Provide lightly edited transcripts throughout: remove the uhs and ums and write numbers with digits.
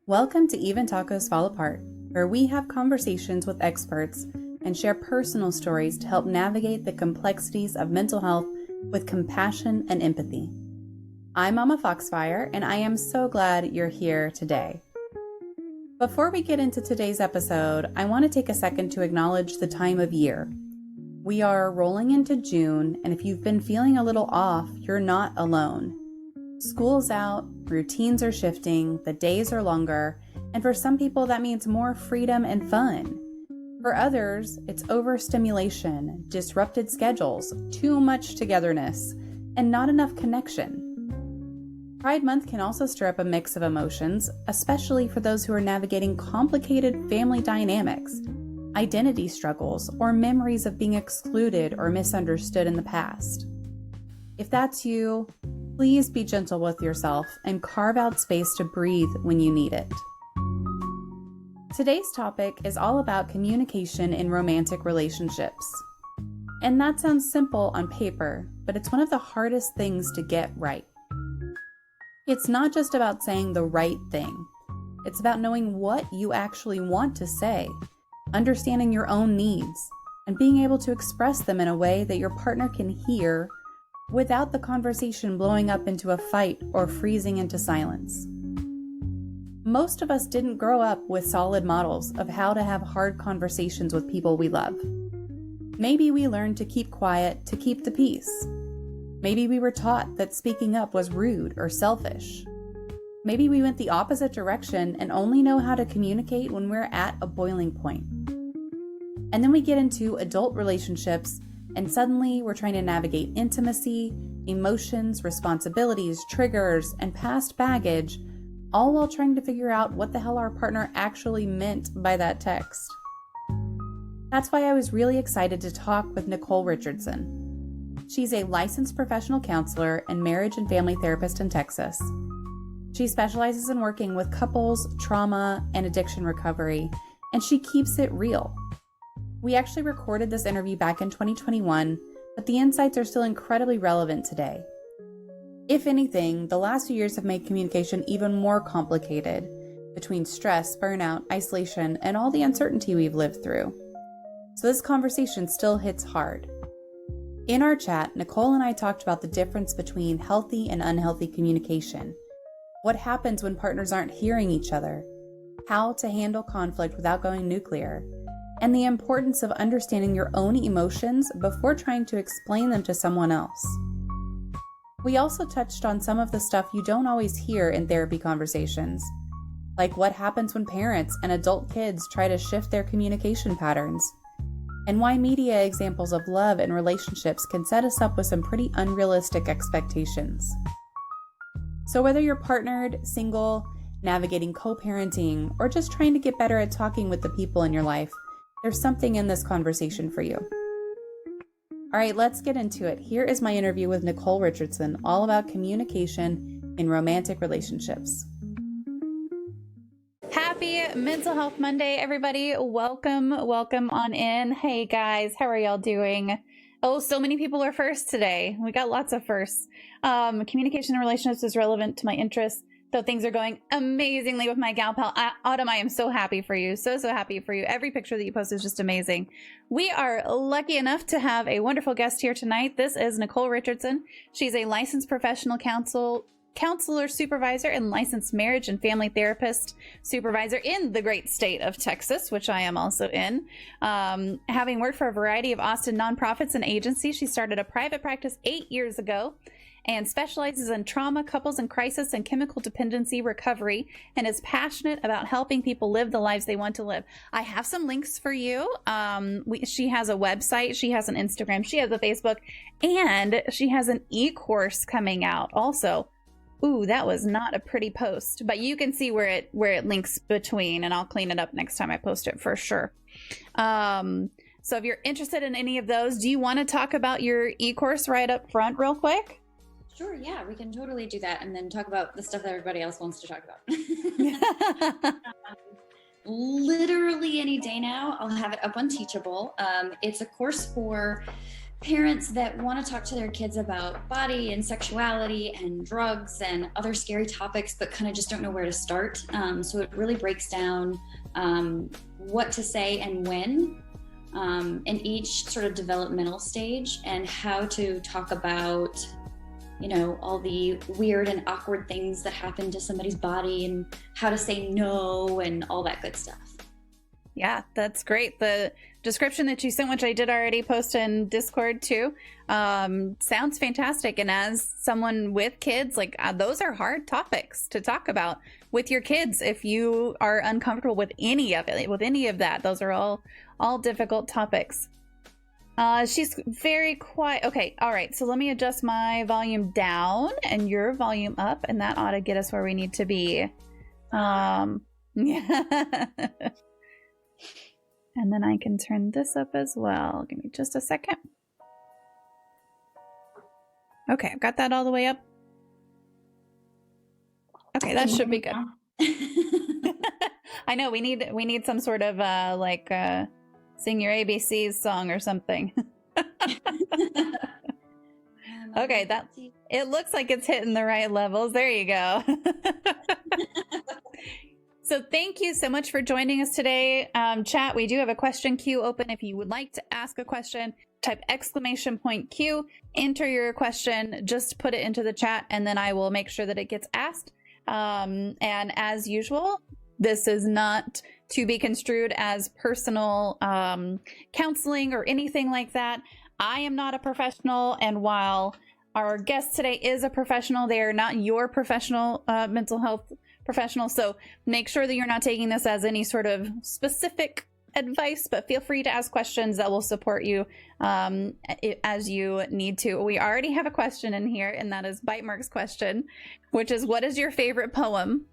Welcome to Even Tacos Fall Apart, where we have conversations with experts and share personal stories to help navigate the complexities of mental health with compassion and empathy. I'm MommaFoxFire, and I am so glad you're here today. Before we get into today's episode, I want to take a second to acknowledge the time of year. We are rolling into June, and if you've been feeling a little off, you're not alone. School's out, routines are shifting, the days are longer, and for some people that means more freedom and fun. For others, it's overstimulation, disrupted schedules, too much togetherness, and not enough connection. Pride Month can also stir up a mix of emotions, especially for those who are navigating complicated family dynamics, identity struggles, or memories of being excluded or misunderstood in the past. If that's you, please be gentle with yourself and carve out space to breathe when you need it. Today's topic is all about communication in romantic relationships. And that sounds simple on paper, but it's one of the hardest things to get right. It's not just about saying the right thing. It's about knowing what you actually want to say, understanding your own needs, and being able to express them in a way that your partner can hear without the conversation blowing up into a fight or freezing into silence. Most of us didn't grow up with solid models of how to have hard conversations with people we love. Maybe we learned to keep quiet to keep the peace. Maybe we were taught that speaking up was rude or selfish. Maybe we went the opposite direction and only know how to communicate when we're at a boiling point. And then we get into adult relationships, and suddenly we're trying to navigate intimacy, emotions, responsibilities, triggers, and past baggage, all while trying to figure out what the hell our partner actually meant by that text. That's why I was really excited to talk with Nicole Richardson. She's a licensed professional counselor and marriage and family therapist in Texas. She specializes in working with couples, trauma, and addiction recovery, and she keeps it real. We actually recorded this interview back in 2021, but the insights are still incredibly relevant today. If anything, the last few years have made communication even more complicated between stress, burnout, isolation, and all the uncertainty we've lived through. So this conversation still hits hard. In our chat, Nicole and I talked about the difference between healthy and unhealthy communication, what happens when partners aren't hearing each other, how to handle conflict without going nuclear, and the importance of understanding your own emotions before trying to explain them to someone else. We also touched on some of the stuff you don't always hear in therapy conversations, like what happens when parents and adult kids try to shift their communication patterns, and why media examples of love and relationships can set us up with some pretty unrealistic expectations. So whether you're partnered, single, navigating co-parenting, or just trying to get better at talking with the people in your life, there's something in this conversation for you. All right, let's get into it. Here is my interview with Nicole Richardson, all about communication in romantic relationships. Happy Mental Health Monday, everybody. Welcome on in. Hey guys, how are y'all doing? Oh, so many people are first today. We got lots of firsts. Communication in relationships is relevant to my interests. So things are going amazingly with my gal pal, Autumn. I am so happy for you. So happy for you. Every picture that you post is just amazing. We are lucky enough to have a wonderful guest here tonight. This is Nicole Richardson. She's a licensed professional counselor supervisor and licensed marriage and family therapist supervisor in the great state of Texas, which I am also in. Having worked for a variety of Austin nonprofits and agencies, she started a private practice 8 years ago and specializes in trauma, couples in crisis, and chemical dependency recovery, and is passionate about helping people live the lives they want to live. I have some links for you. She has a website, she has an Instagram, she has a Facebook, and she has an e-course coming out also. Ooh, that was not a pretty post, but you can see where it links between, and I'll clean it up next time I post it for sure. So if you're interested in any of those, do you want to talk about your e-course right up front real quick? Sure, yeah, we can totally do that and then talk about the stuff that everybody else wants to talk about. Literally any day now, I'll have it up on Teachable. It's a course for parents that want to talk to their kids about body and sexuality and drugs and other scary topics, but kind of just don't know where to start. So it really breaks down what to say and when in each sort of developmental stage, and how to talk about, you know, all the weird and awkward things that happen to somebody's body, and how to say no and all that good stuff. Yeah, that's great. The description that you sent, which I did already post in Discord too, sounds fantastic. And as someone with kids, like those are hard topics to talk about with your kids. If you are uncomfortable with any of it, with any of that, those are all difficult topics. She's very quiet. Okay, all right. So let me adjust my volume down and your volume up, and that ought to get us where we need to be. Yeah. And then I can turn this up as well. Give me just a second. Okay, I've got that all the way up. Okay, that should be good. I know we need some sort of sing your ABCs song or something. Okay, it looks like it's hitting the right levels. There you go. So thank you so much for joining us today. Chat, we do have a question queue open. If you would like to ask a question, type !Q, enter your question, just put it into the chat, and then I will make sure that it gets asked. And as usual, this is not to be construed as personal counseling or anything like that. I am not a professional, and while our guest today is a professional, they are not your professional mental health professional. So make sure that you're not taking this as any sort of specific advice, but feel free to ask questions that will support you as you need to. We already have a question in here, and that is Bite Mark's question, which is, what is your favorite poem?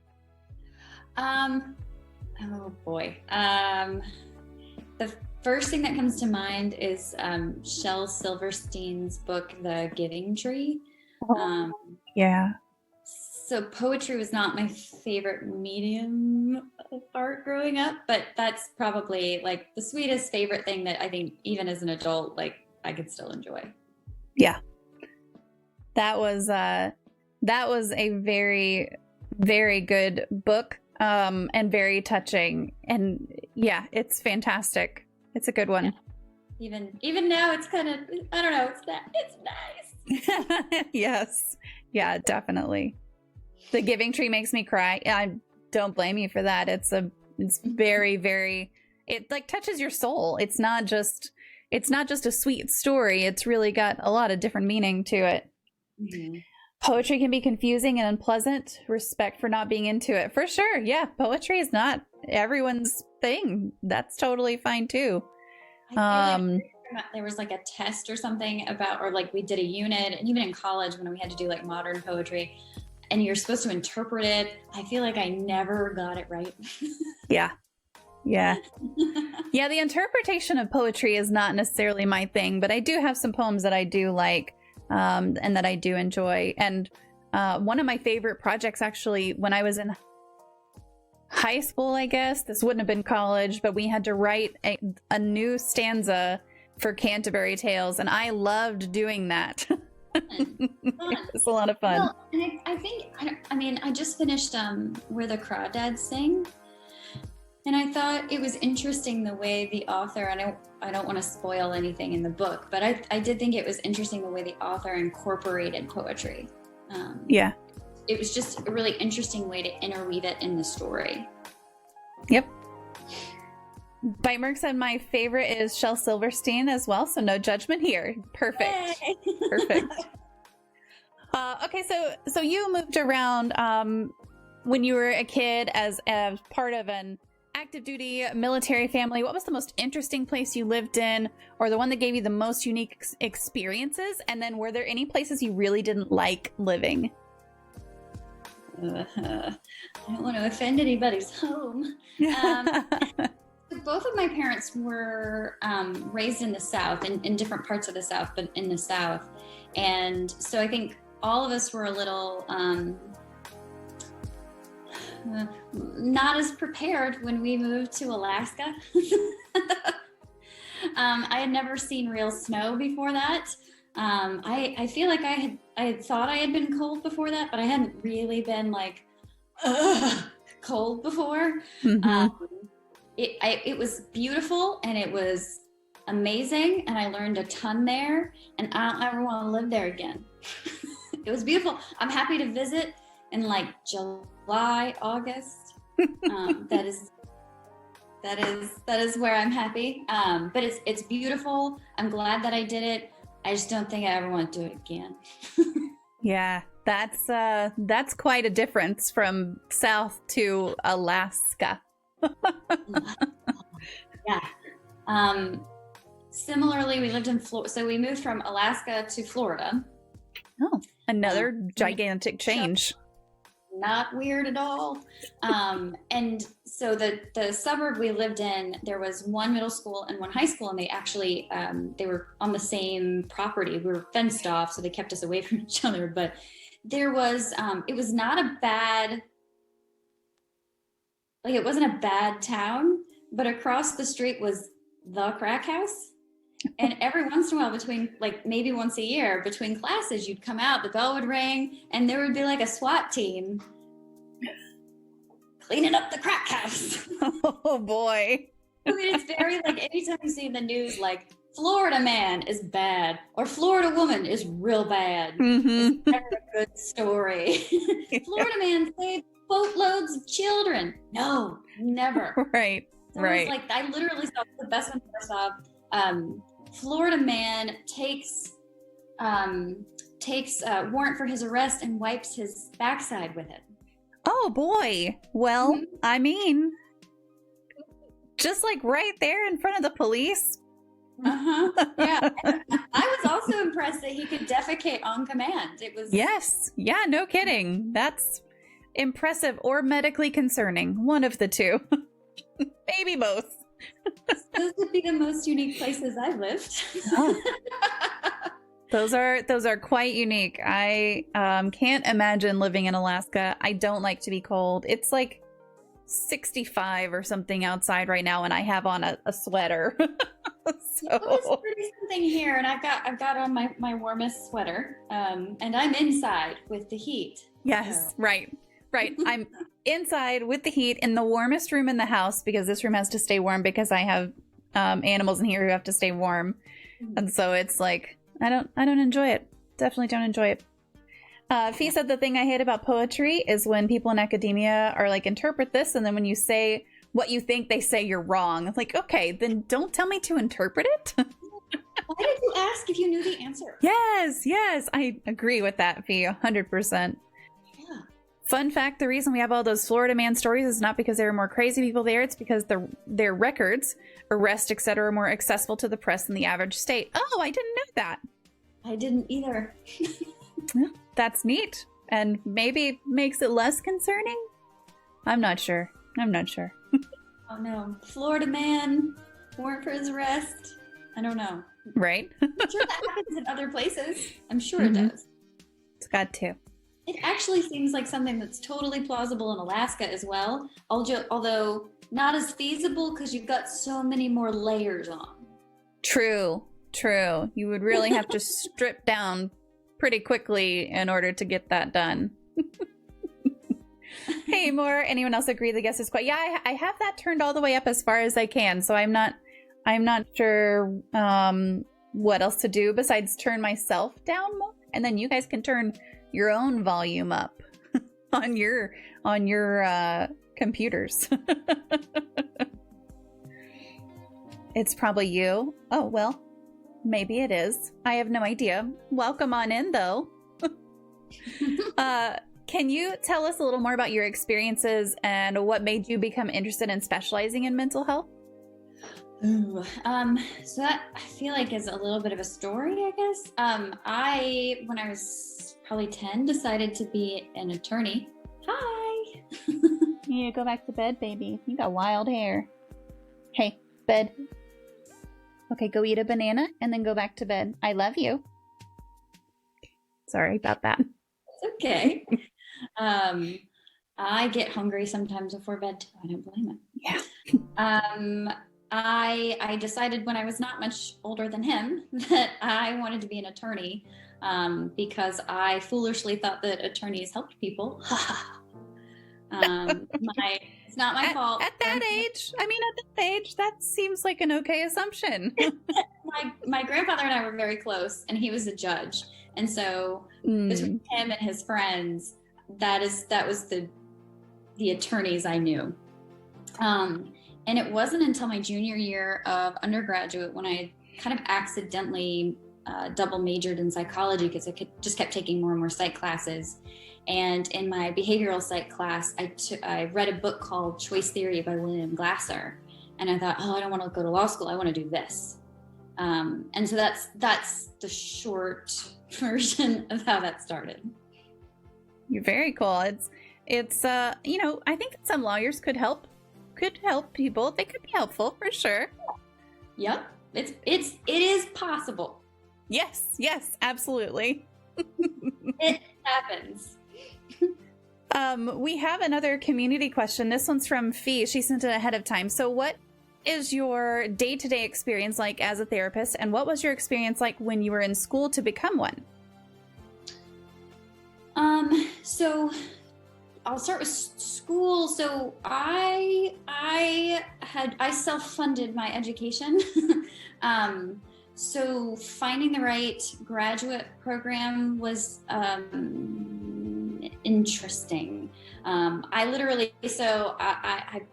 Oh boy. The first thing that comes to mind is Shel Silverstein's book, The Giving Tree. Yeah. So poetry was not my favorite medium of art growing up, but that's probably like the sweetest favorite thing that I think even as an adult, like I could still enjoy. Yeah. That was a very, very good book, and very touching. And yeah, it's fantastic. It's a good one. Yeah. Even now it's kind of, I don't know, it's nice. Yes. Yeah, definitely. The Giving Tree makes me cry. I don't blame you for that. It's very, very, it like touches your soul. It's not just a sweet story. It's really got a lot of different meaning to it. Mm-hmm. Poetry can be confusing and unpleasant. Respect for not being into it. For sure. Yeah. Poetry is not everyone's thing. That's totally fine too. There was like a test or something about, or like we did a unit, and even in college when we had to do like modern poetry, and you're supposed to interpret it. I feel like I never got it right. Yeah. Yeah. Yeah. The interpretation of poetry is not necessarily my thing, but I do have some poems that I do like, and that I do enjoy. And one of my favorite projects, actually, when I was in high school, I guess, this wouldn't have been college, but we had to write a new stanza for Canterbury Tales, and I loved doing that. It's a lot of fun. Well, and I just finished Where the Crawdads Sing, and I thought it was interesting the way the author, and I don't want to spoil anything in the book, but I did think it was interesting the way the author incorporated poetry. Yeah. It was just a really interesting way to interweave it in the story. Yep. Bite Mark said my favorite is Shel Silverstein as well, so no judgment here. Perfect. Yay. Perfect. Okay, so you moved around when you were a kid as part of an active duty military family. What was the most interesting place you lived in, or the one that gave you the most unique experiences? And then were there any places you really didn't like living? I don't want to offend anybody's home. Both of my parents were raised in the South, in different parts of the South, but in the South. And so I think all of us were a little not as prepared when we moved to Alaska. I had never seen real snow before that. I feel like I had thought I had been cold before that, but I hadn't really been like cold before. It was beautiful and it was amazing, and I learned a ton there, and I don't ever want to live there again. It was beautiful. I'm happy to visit in like July, August. That is where I'm happy. But it's beautiful. I'm glad that I did it. I just don't think I ever want to do it again. Yeah, that's quite a difference from south to Alaska. Yeah. Similarly, we lived in Florida. So we moved from Alaska to Florida. Oh, another gigantic change. Not weird at all. And so the suburb we lived in, there was one middle school and one high school, and they actually they were on the same property. We were fenced off, so they kept us away from each other. But there was it was not a bad, like it wasn't a bad town, but across the street was the crack house. And every once in a while, between like maybe once a year, between classes, you'd come out, the bell would ring, and there would be like a SWAT team cleaning up the crack house. Oh boy. I mean, it's very like anytime you see in the news, like Florida man is bad or Florida woman is real bad. It's never a good story. Florida man saved boatloads of children. No, never. Right. So right. It was like I literally saw the best one I saw. Florida man takes warrant for his arrest and wipes his backside with it. Oh boy. Well, I mean, just like right there in front of the police. Yeah. I was also impressed that he could defecate on command. It was. Yes. Yeah, no kidding. That's impressive or medically concerning. One of the two. Maybe both. Those would be the most unique places I've lived. Oh. Those are quite unique. I can't imagine living in Alaska. I don't like to be cold. It's like 65 or something outside right now, and I have on a sweater. So it's pretty something here, and I've got on my warmest sweater, and I'm inside with the heat. Yes, so. Right. I'm inside with the heat in the warmest room in the house because this room has to stay warm because I have animals in here who have to stay warm, and so it's like I don't enjoy it. Definitely don't enjoy it. Fee said the thing I hate about poetry is when people in academia are like, interpret this, and then when you say what you think, they say you're wrong. It's like, okay, then don't tell me to interpret it. Why did you ask if you knew the answer? Yes, I agree with that, Fee, 100%. Yeah. Fun fact, the reason we have all those Florida man stories is not because there are more crazy people there, it's because their records, arrests, etc. are more accessible to the press than the average state. Oh, I didn't know that. I didn't either. That's neat, and maybe makes it less concerning? I'm not sure. Oh no. Florida man, warrant for his arrest. I don't know. Right? I'm sure that happens in other places. I'm sure it does. It's got to. It actually seems like something that's totally plausible in Alaska as well, although not as feasible because you've got so many more layers on. True. You would really have to strip down pretty quickly in order to get that done. Hey, more. Anyone else agree the guess is quite? Yeah, I have that turned all the way up as far as I can, so I'm not sure what else to do besides turn myself down more, and then you guys can turn your own volume up on your computers. It's probably you. Oh, well, maybe it is. I have no idea. Welcome on in, though. Can you tell us a little more about your experiences and what made you become interested in specializing in mental health? Ooh, so that I feel like is a little bit of a story, I guess. When I was probably 10, decided to be an attorney. Hi. Yeah, go back to bed, baby. You got wild hair. Hey, bed. Okay, go eat a banana and then go back to bed. I love you. Sorry about that. It's okay. I get hungry sometimes before bed too. I don't blame it. Yeah. I decided when I was not much older than him that I wanted to be an attorney, because I foolishly thought that attorneys helped people. It's not my fault. At that age, I mean, at that age, that seems like an okay assumption. My grandfather and I were very close, and he was a judge, and so between him and his friends, that was the attorneys I knew. And it wasn't until my junior year of undergraduate when I kind of accidentally double majored in psychology, because I just kept taking more and more psych classes. And in my behavioral psych class, I read a book called Choice Theory by William Glasser. And I thought, oh, I don't want to go to law school. I want to do this. And so that's the short version of how that started. You're very cool. It's I think that some lawyers could help people. They could be helpful for sure. Yep. It is possible. Yes, absolutely. It happens. We have another community question. This one's from Fee. She sent it ahead of time. So what is your day-to-day experience like as a therapist, and what was your experience like when you were in school to become one? So I'll start with school. So I self-funded my education. So finding the right graduate program was interesting. I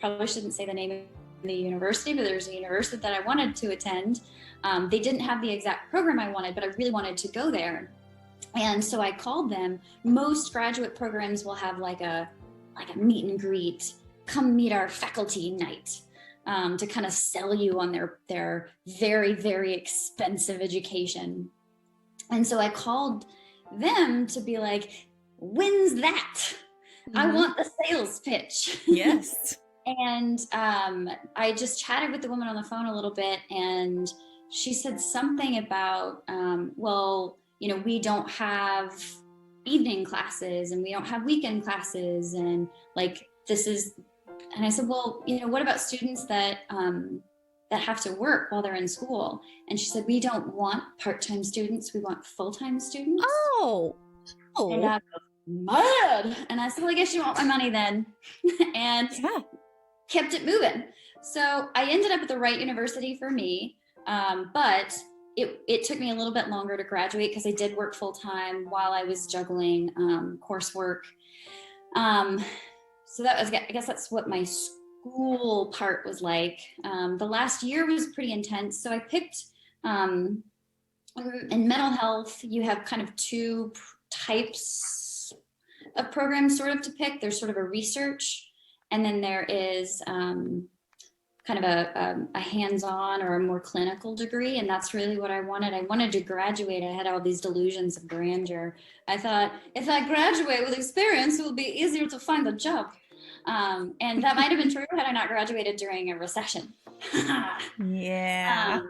probably shouldn't say the name of the university, but there's a university that I wanted to attend. They didn't have the exact program I wanted, but I really wanted to go there. And so I called them. Most graduate programs will have like a meet and greet, come meet our faculty night, to kind of sell you on their very, very expensive education. And so I called them to be like, when's that? Mm-hmm. I want the sales pitch. Yes. And I just chatted with the woman on the phone a little bit, and she said something about, we don't have evening classes and we don't have weekend classes, and and I said, well, what about students that have to work while they're in school? And she said, we don't want part-time students, we want full-time students. Oh. And I was mad. And I said, well, I guess you want my money then. And kept it moving. So I ended up at the right university for me, but it took me a little bit longer to graduate because I did work full-time while I was juggling coursework. So I guess that's what my school part was like. The last year was pretty intense. So I picked, in mental health, you have kind of two types of programs sort of to pick. There's sort of a research, and then there is kind of a hands-on or a more clinical degree. And that's really what I wanted. I wanted to graduate. I had all these delusions of grandeur. I thought, if I graduate with experience, it will be easier to find a job. And that might have been true had I not graduated during a recession. Yeah.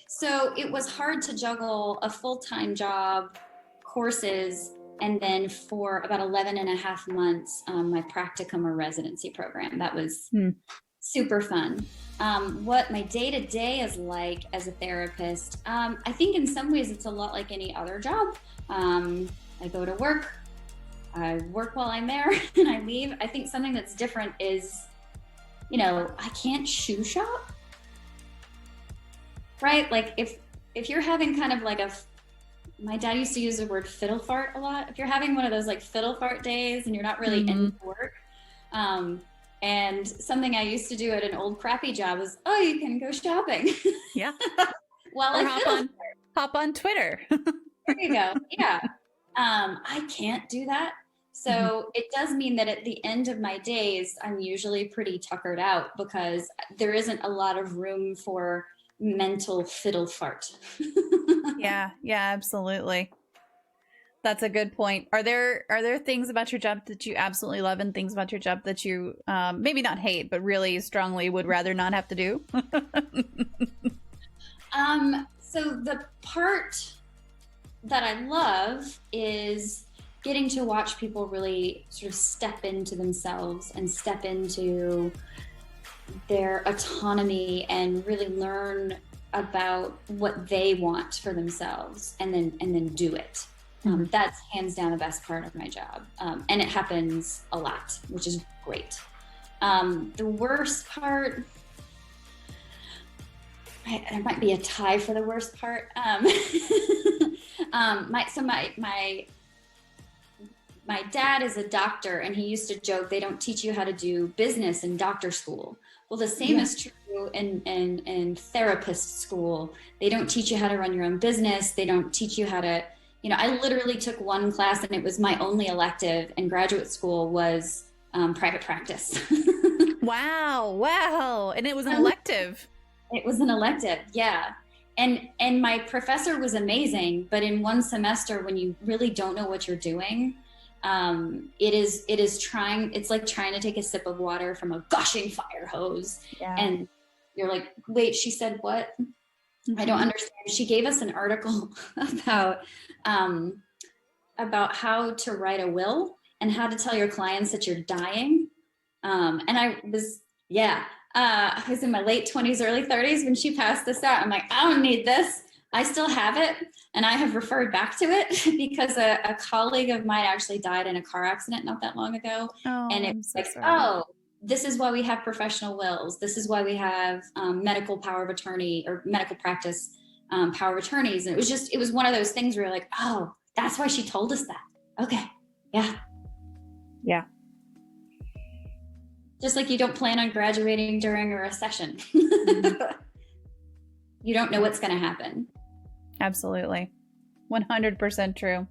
So it was hard to juggle a full-time job, courses, and then for about 11 and a half months, my practicum or residency program. That was super fun. What my day-to-day is like as a therapist, I think in some ways it's a lot like any other job. I go to work, I work while I'm there, and I leave. I think something that's different is, I can't shoe shop, right? Like if you're having kind of like my dad used to use the word fiddle fart a lot. If you're having one of those like fiddle fart days and you're not really in work, and something I used to do at an old crappy job was, oh, you can go shopping. Yeah. Well, hop on Twitter. There you go. Yeah. I can't do that. So it does mean that at the end of my days, I'm usually pretty tuckered out because there isn't a lot of room for mental fiddle fart. Yeah, absolutely. That's a good point. Are there things about your job that you absolutely love and things about your job that you maybe not hate, but really strongly would rather not have to do? So the part that I love is getting to watch people really sort of step into themselves and step into their autonomy and really learn about what they want for themselves, and then do it. That's hands down the best part of my job. And it happens a lot, which is great. The worst part, there might be a tie for the worst part. My dad is a doctor, and he used to joke, they don't teach you how to do business in doctor school. Well, the same is true in therapist school. They don't teach you how to run your own business. They don't teach you how to, I literally took one class, and it was my only elective in graduate school was private practice. Wow. And it was an elective. It was an elective, yeah. And my professor was amazing, but in one semester, when you really don't know what you're doing, it's like trying to take a sip of water from a gushing fire hose. Yeah. And you're like, wait, she said what? I don't understand. She gave us an article about how to write a will and how to tell your clients that you're dying. And I was in my late 20s, early 30s when she passed this out. I'm like, I don't need this. I still have it, and I have referred back to it because a colleague of mine actually died in a car accident not that long ago. And it's this is why we have professional wills. This is why we have medical power of attorney or medical practice power of attorneys. And it was one of those things where you're like, oh, that's why she told us that. Okay. Yeah. Yeah. Just like you don't plan on graduating during a recession. You don't know what's going to happen. Absolutely. 100% true.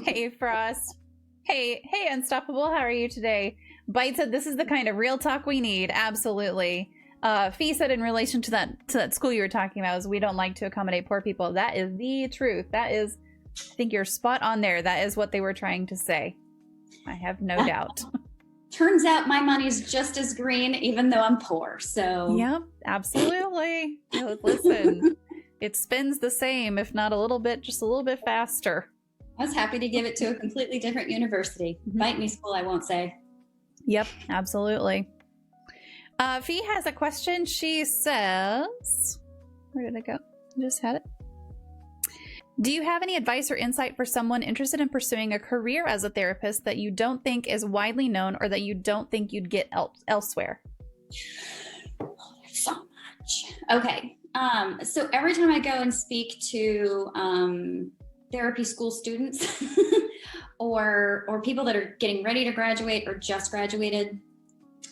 Hey, Frost. Hey, Unstoppable. How are you today? Bite said, this is the kind of real talk we need. Absolutely. Fee said, in relation to that school you were talking about, is we don't like to accommodate poor people. That is the truth. That is, I think you're spot on there. That is what they were trying to say. I have no doubt. Turns out my money's just as green, even though I'm poor. So yep, absolutely. Listen, it spins the same, if not a little bit, just a little bit faster. I was happy to give it to a completely different university. Bite me, school, I won't say. Yep, absolutely. Fee has a question. She says, where did it go? I just had it. Do you have any advice or insight for someone interested in pursuing a career as a therapist that you don't think is widely known or that you don't think you'd get elsewhere? Oh, there's so much. Okay. So every time I go and speak to therapy school students or people that are getting ready to graduate or just graduated,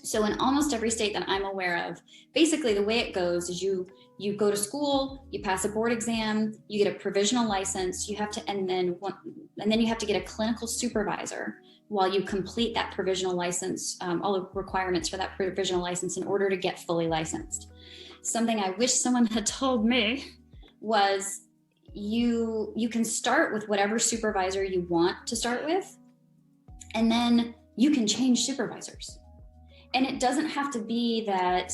so in almost every state that I'm aware of, basically the way it goes is you go to school, you pass a board exam, you get a provisional license, and then you have to get a clinical supervisor while you complete that provisional license, all the requirements for that provisional license in order to get fully licensed. Something I wish someone had told me was you can start with whatever supervisor you want to start with, and then you can change supervisors. And it doesn't have to be that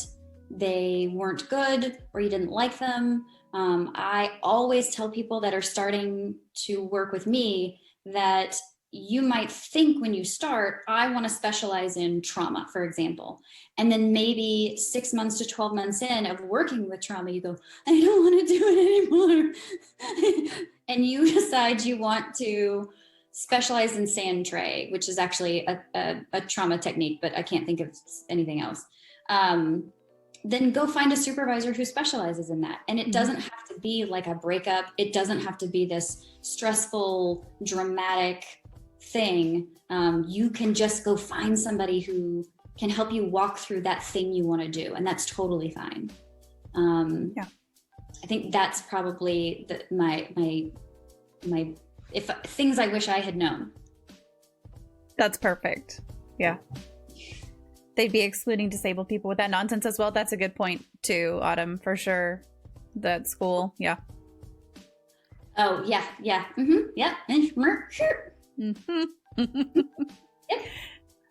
they weren't good or you didn't like them. I always tell people that are starting to work with me that you might think when you start, I want to specialize in trauma, for example. And then maybe 6 months to 12 months in of working with trauma, you go, I don't want to do it anymore. And you decide you want to specialize in sand tray, which is actually a trauma technique, but I can't think of anything else. Then go find a supervisor who specializes in that. And it doesn't have to be like a breakup. It doesn't have to be this stressful, dramatic thing. You can just go find somebody who can help you walk through that thing you want to do. And that's totally fine. I think that's probably my things I wish I had known. That's perfect. Yeah. They'd be excluding disabled people with that nonsense as well. That's a good point too, Autumn, for sure. That school. Yeah. Oh, yeah. Yeah. Mm-hmm. Yeah. Sure. Mm-hmm. Yep.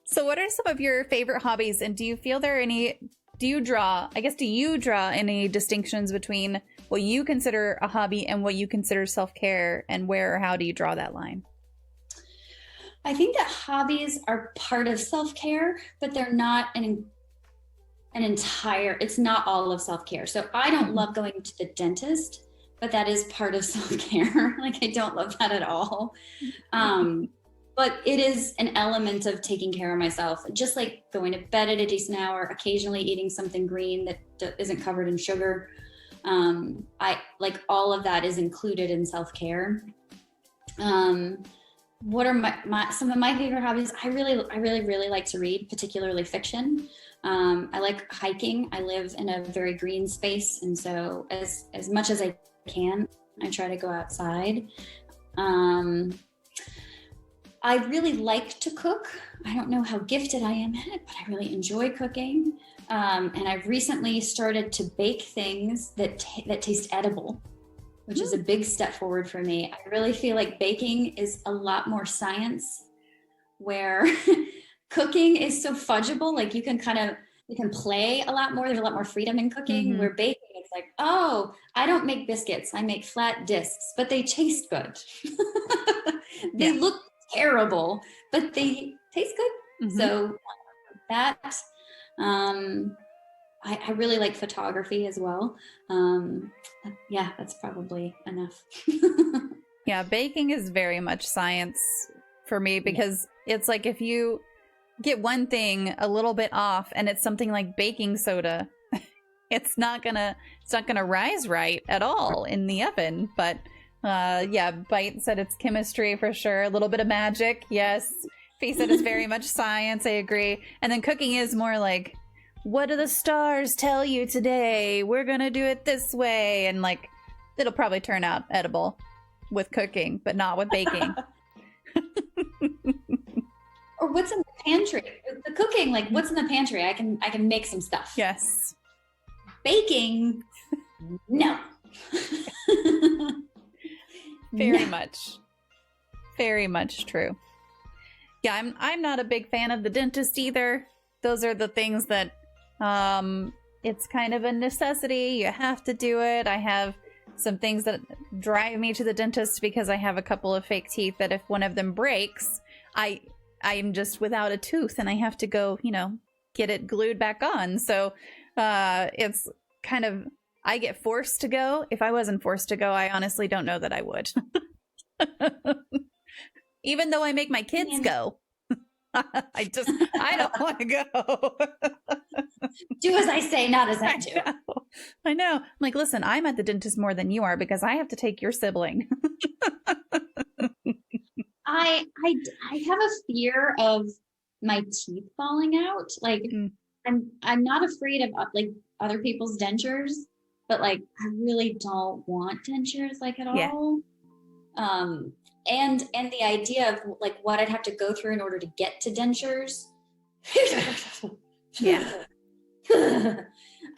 So what are some of your favorite hobbies, and do you draw any distinctions between what you consider a hobby and what you consider self-care, and where or how do you draw that line? I think that hobbies are part of self-care, but they're not it's not all of self-care. So I don't love going to the dentist, but that is part of self-care. Like, I don't love that at all. But it is an element of taking care of myself, just like going to bed at a decent hour, occasionally eating something green that isn't covered in sugar. I like all of that is included in self-care. What are some of my favorite hobbies? I really like to read, particularly fiction. I like hiking. I live in a very green space, and so as much as I can, I try to go outside. I really like to cook. I don't know how gifted I am at it, but I really enjoy cooking. And I've recently started to bake things that taste edible, which is a big step forward for me. I really feel like baking is a lot more science, where cooking is so fudgeable. Like, you can play a lot more. There's a lot more freedom in cooking. Where baking, it's like, oh, I don't make biscuits. I make flat discs, but they taste good. They look terrible, but they taste good. So that, I really like photography as well. Yeah, that's probably enough. Yeah, baking is very much science for me, because it's like, if you get one thing a little bit off and it's something like baking soda, it's not gonna rise right at all in the oven. But yeah, Bite said it's chemistry for sure. A little bit of magic, yes. Fee said it's very much science. I agree. And then cooking is more like, what do the stars tell you today? We're gonna do it this way, and like, it'll probably turn out edible with cooking, but not with baking. Or what's in the pantry? The cooking, like, what's in the pantry? I can make some stuff. Yes. Baking, no. Very much true. Yeah, I'm not a big fan of the dentist either. Those are the things that it's kind of a necessity. You have to do it. I have some things that drive me to the dentist because I have a couple of fake teeth that if one of them breaks, I'm just without a tooth and I have to go, get it glued back on. So it's kind of, I get forced to go. If I wasn't forced to go, I honestly don't know that I would. Even though I make my kids go. I don't want to go. Do as I say, not as I do. I know. I'm like, listen, I'm at the dentist more than you are because I have to take your sibling. I have a fear of my teeth falling out. Like, I'm not afraid of like other people's dentures, but like, I really don't want dentures like at all. And the idea of like what I'd have to go through in order to get to dentures. Yeah.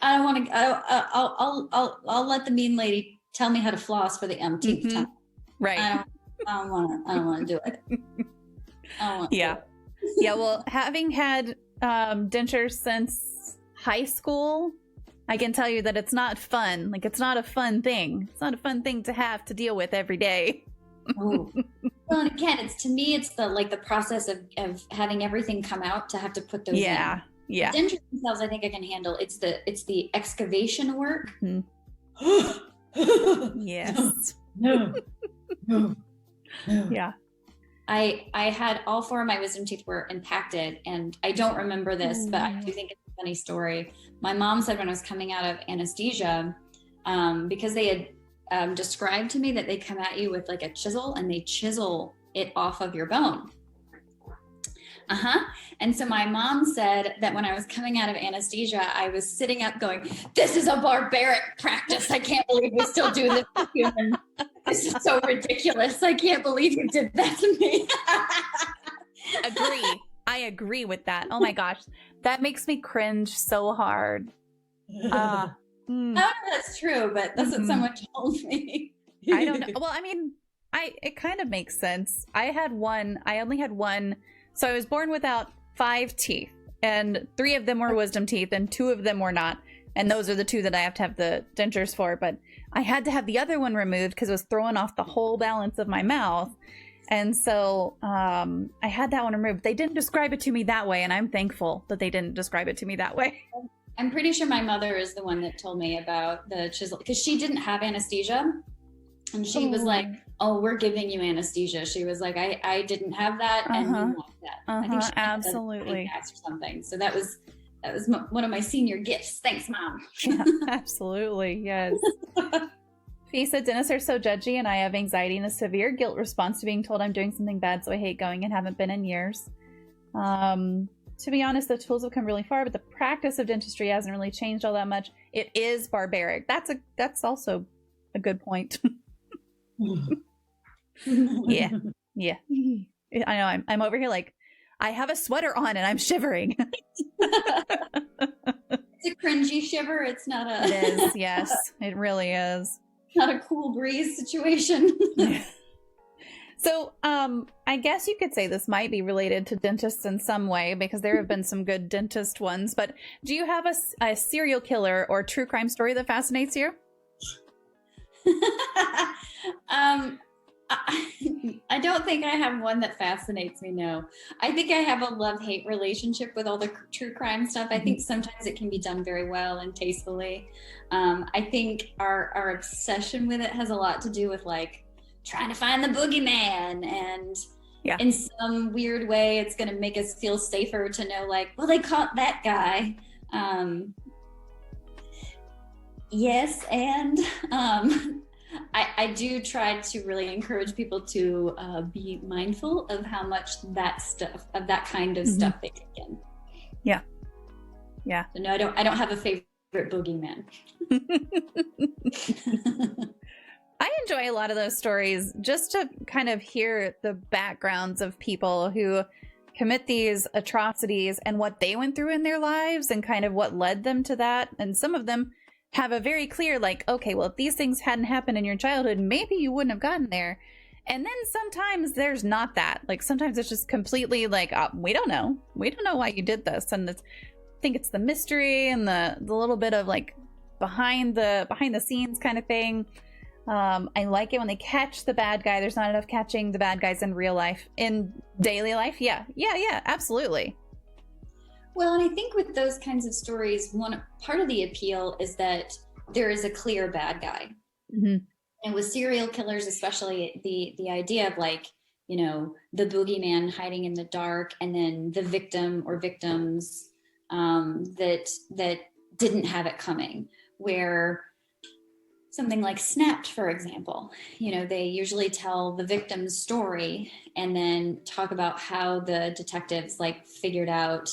I don't want to. I'll let the mean lady tell me how to floss for the teeth time. Right. I don't want to do it. Yeah. Yeah. Well, having had dentures since high school, I can tell you that it's not fun. Like, it's not a fun thing. It's not a fun thing to have to deal with every day. Oh. Well, and again, it's the process of having everything come out to have to put those in. Yeah. The dentures themselves, I think I can handle. It's the excavation work. Yes. No. Yeah. I had all 4 of my wisdom teeth were impacted, and I don't remember this, but I do think it's a funny story. My mom said when I was coming out of anesthesia, because they had described to me that they come at you with like a chisel and they chisel it off of your bone. And so my mom said that when I was coming out of anesthesia, I was sitting up going, this is a barbaric practice. I can't believe we still do this to humans. This is so ridiculous. I can't believe you did that to me. Agree. I agree with that. Oh my gosh. That makes me cringe so hard. I don't know if that's true, but that's what someone told me. I don't know. Well, I mean, it kind of makes sense. I only had one. So I was born without 5 teeth, and 3 of them were wisdom teeth and 2 of them were not. And those are the 2 that I have to have the dentures for. But I had to have the other one removed because it was throwing off the whole balance of my mouth. And so I had that one removed. They didn't describe it to me that way, and I'm thankful that they didn't describe it to me that way. I'm pretty sure my mother is the one that told me about the chisel, because she didn't have anesthesia. And she was like, oh, we're giving you anesthesia. She was like, I didn't have that, and you want that. I think she absolutely. had or something. So that was one of my senior gifts. Thanks, Mom. Yeah, absolutely. Yes. Fee said, dentists are so judgy, and I have anxiety and a severe guilt response to being told I'm doing something bad, so I hate going and haven't been in years. To be honest, the tools have come really far, but the practice of dentistry hasn't really changed all that much. It is barbaric. That's also a good point. Yeah. I know. I'm over here like, I have a sweater on and I'm shivering. It's a cringy shiver. It's not a. It is. Yes, it really is. Not a cool breeze situation. So, I guess you could say this might be related to dentists in some way, because there have been some good dentist ones, but do you have a serial killer or true crime story that fascinates you? I don't think I have one that fascinates me, no. I think I have a love-hate relationship with all the true crime stuff. I think sometimes it can be done very well and tastefully. I think our obsession with it has a lot to do with like trying to find the boogeyman, and in some weird way it's going to make us feel safer to know like, well, they caught that guy. Yes, and I do try to really encourage people to be mindful of how much that kind of stuff they take in. Yeah. So no, I don't have a favorite boogeyman. I enjoy a lot of those stories just to kind of hear the backgrounds of people who commit these atrocities and what they went through in their lives and kind of what led them to that. And some of them have a very clear, like, okay, well, if these things hadn't happened in your childhood, maybe you wouldn't have gotten there. And then sometimes there's not that. Like, sometimes it's just completely like, we don't know. We don't know why you did this. And I think it's the mystery and the little bit of like behind the scenes kind of thing. I like it when they catch the bad guy. There's not enough catching the bad guys in real life, in daily life. Yeah, absolutely. Well, and I think with those kinds of stories, one part of the appeal is that there is a clear bad guy. And with serial killers, especially the idea of like, you know, the boogeyman hiding in the dark, and then the victim or victims that didn't have it coming, where something like Snapped, for example, you know, they usually tell the victim's story and then talk about how the detectives like figured out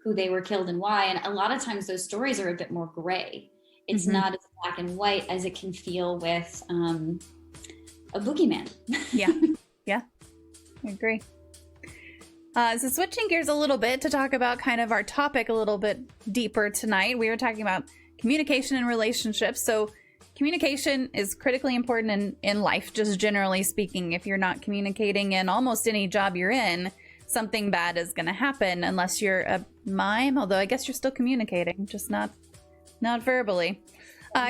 who they were killed and why. And a lot of times those stories are a bit more gray. It's not as black and white as it can feel with a boogeyman. Yeah, I agree. So switching gears a little bit to talk about kind of our topic a little bit deeper tonight, we were talking about communication and relationships. So communication is critically important in life, just generally speaking. If you're not communicating in almost any job you're in, something bad is going to happen, unless you're a mime, although I guess you're still communicating, just not verbally.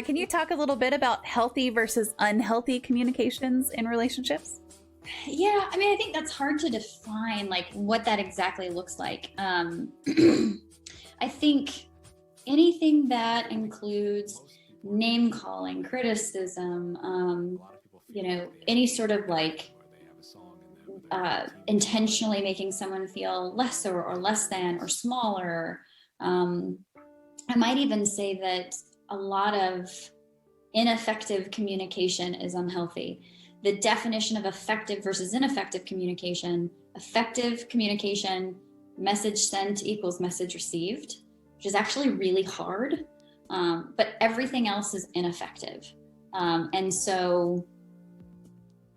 Can you talk a little bit about healthy versus unhealthy communications in relationships? Yeah, I mean, I think that's hard to define, like what that exactly looks like. I think anything that includes name calling, criticism, you know, any sort of like intentionally making someone feel lesser or less than or smaller. I might even say that a lot of ineffective communication is unhealthy. The definition of effective versus ineffective communication: effective communication, message sent equals message received, which is actually really hard, but everything else is ineffective. And so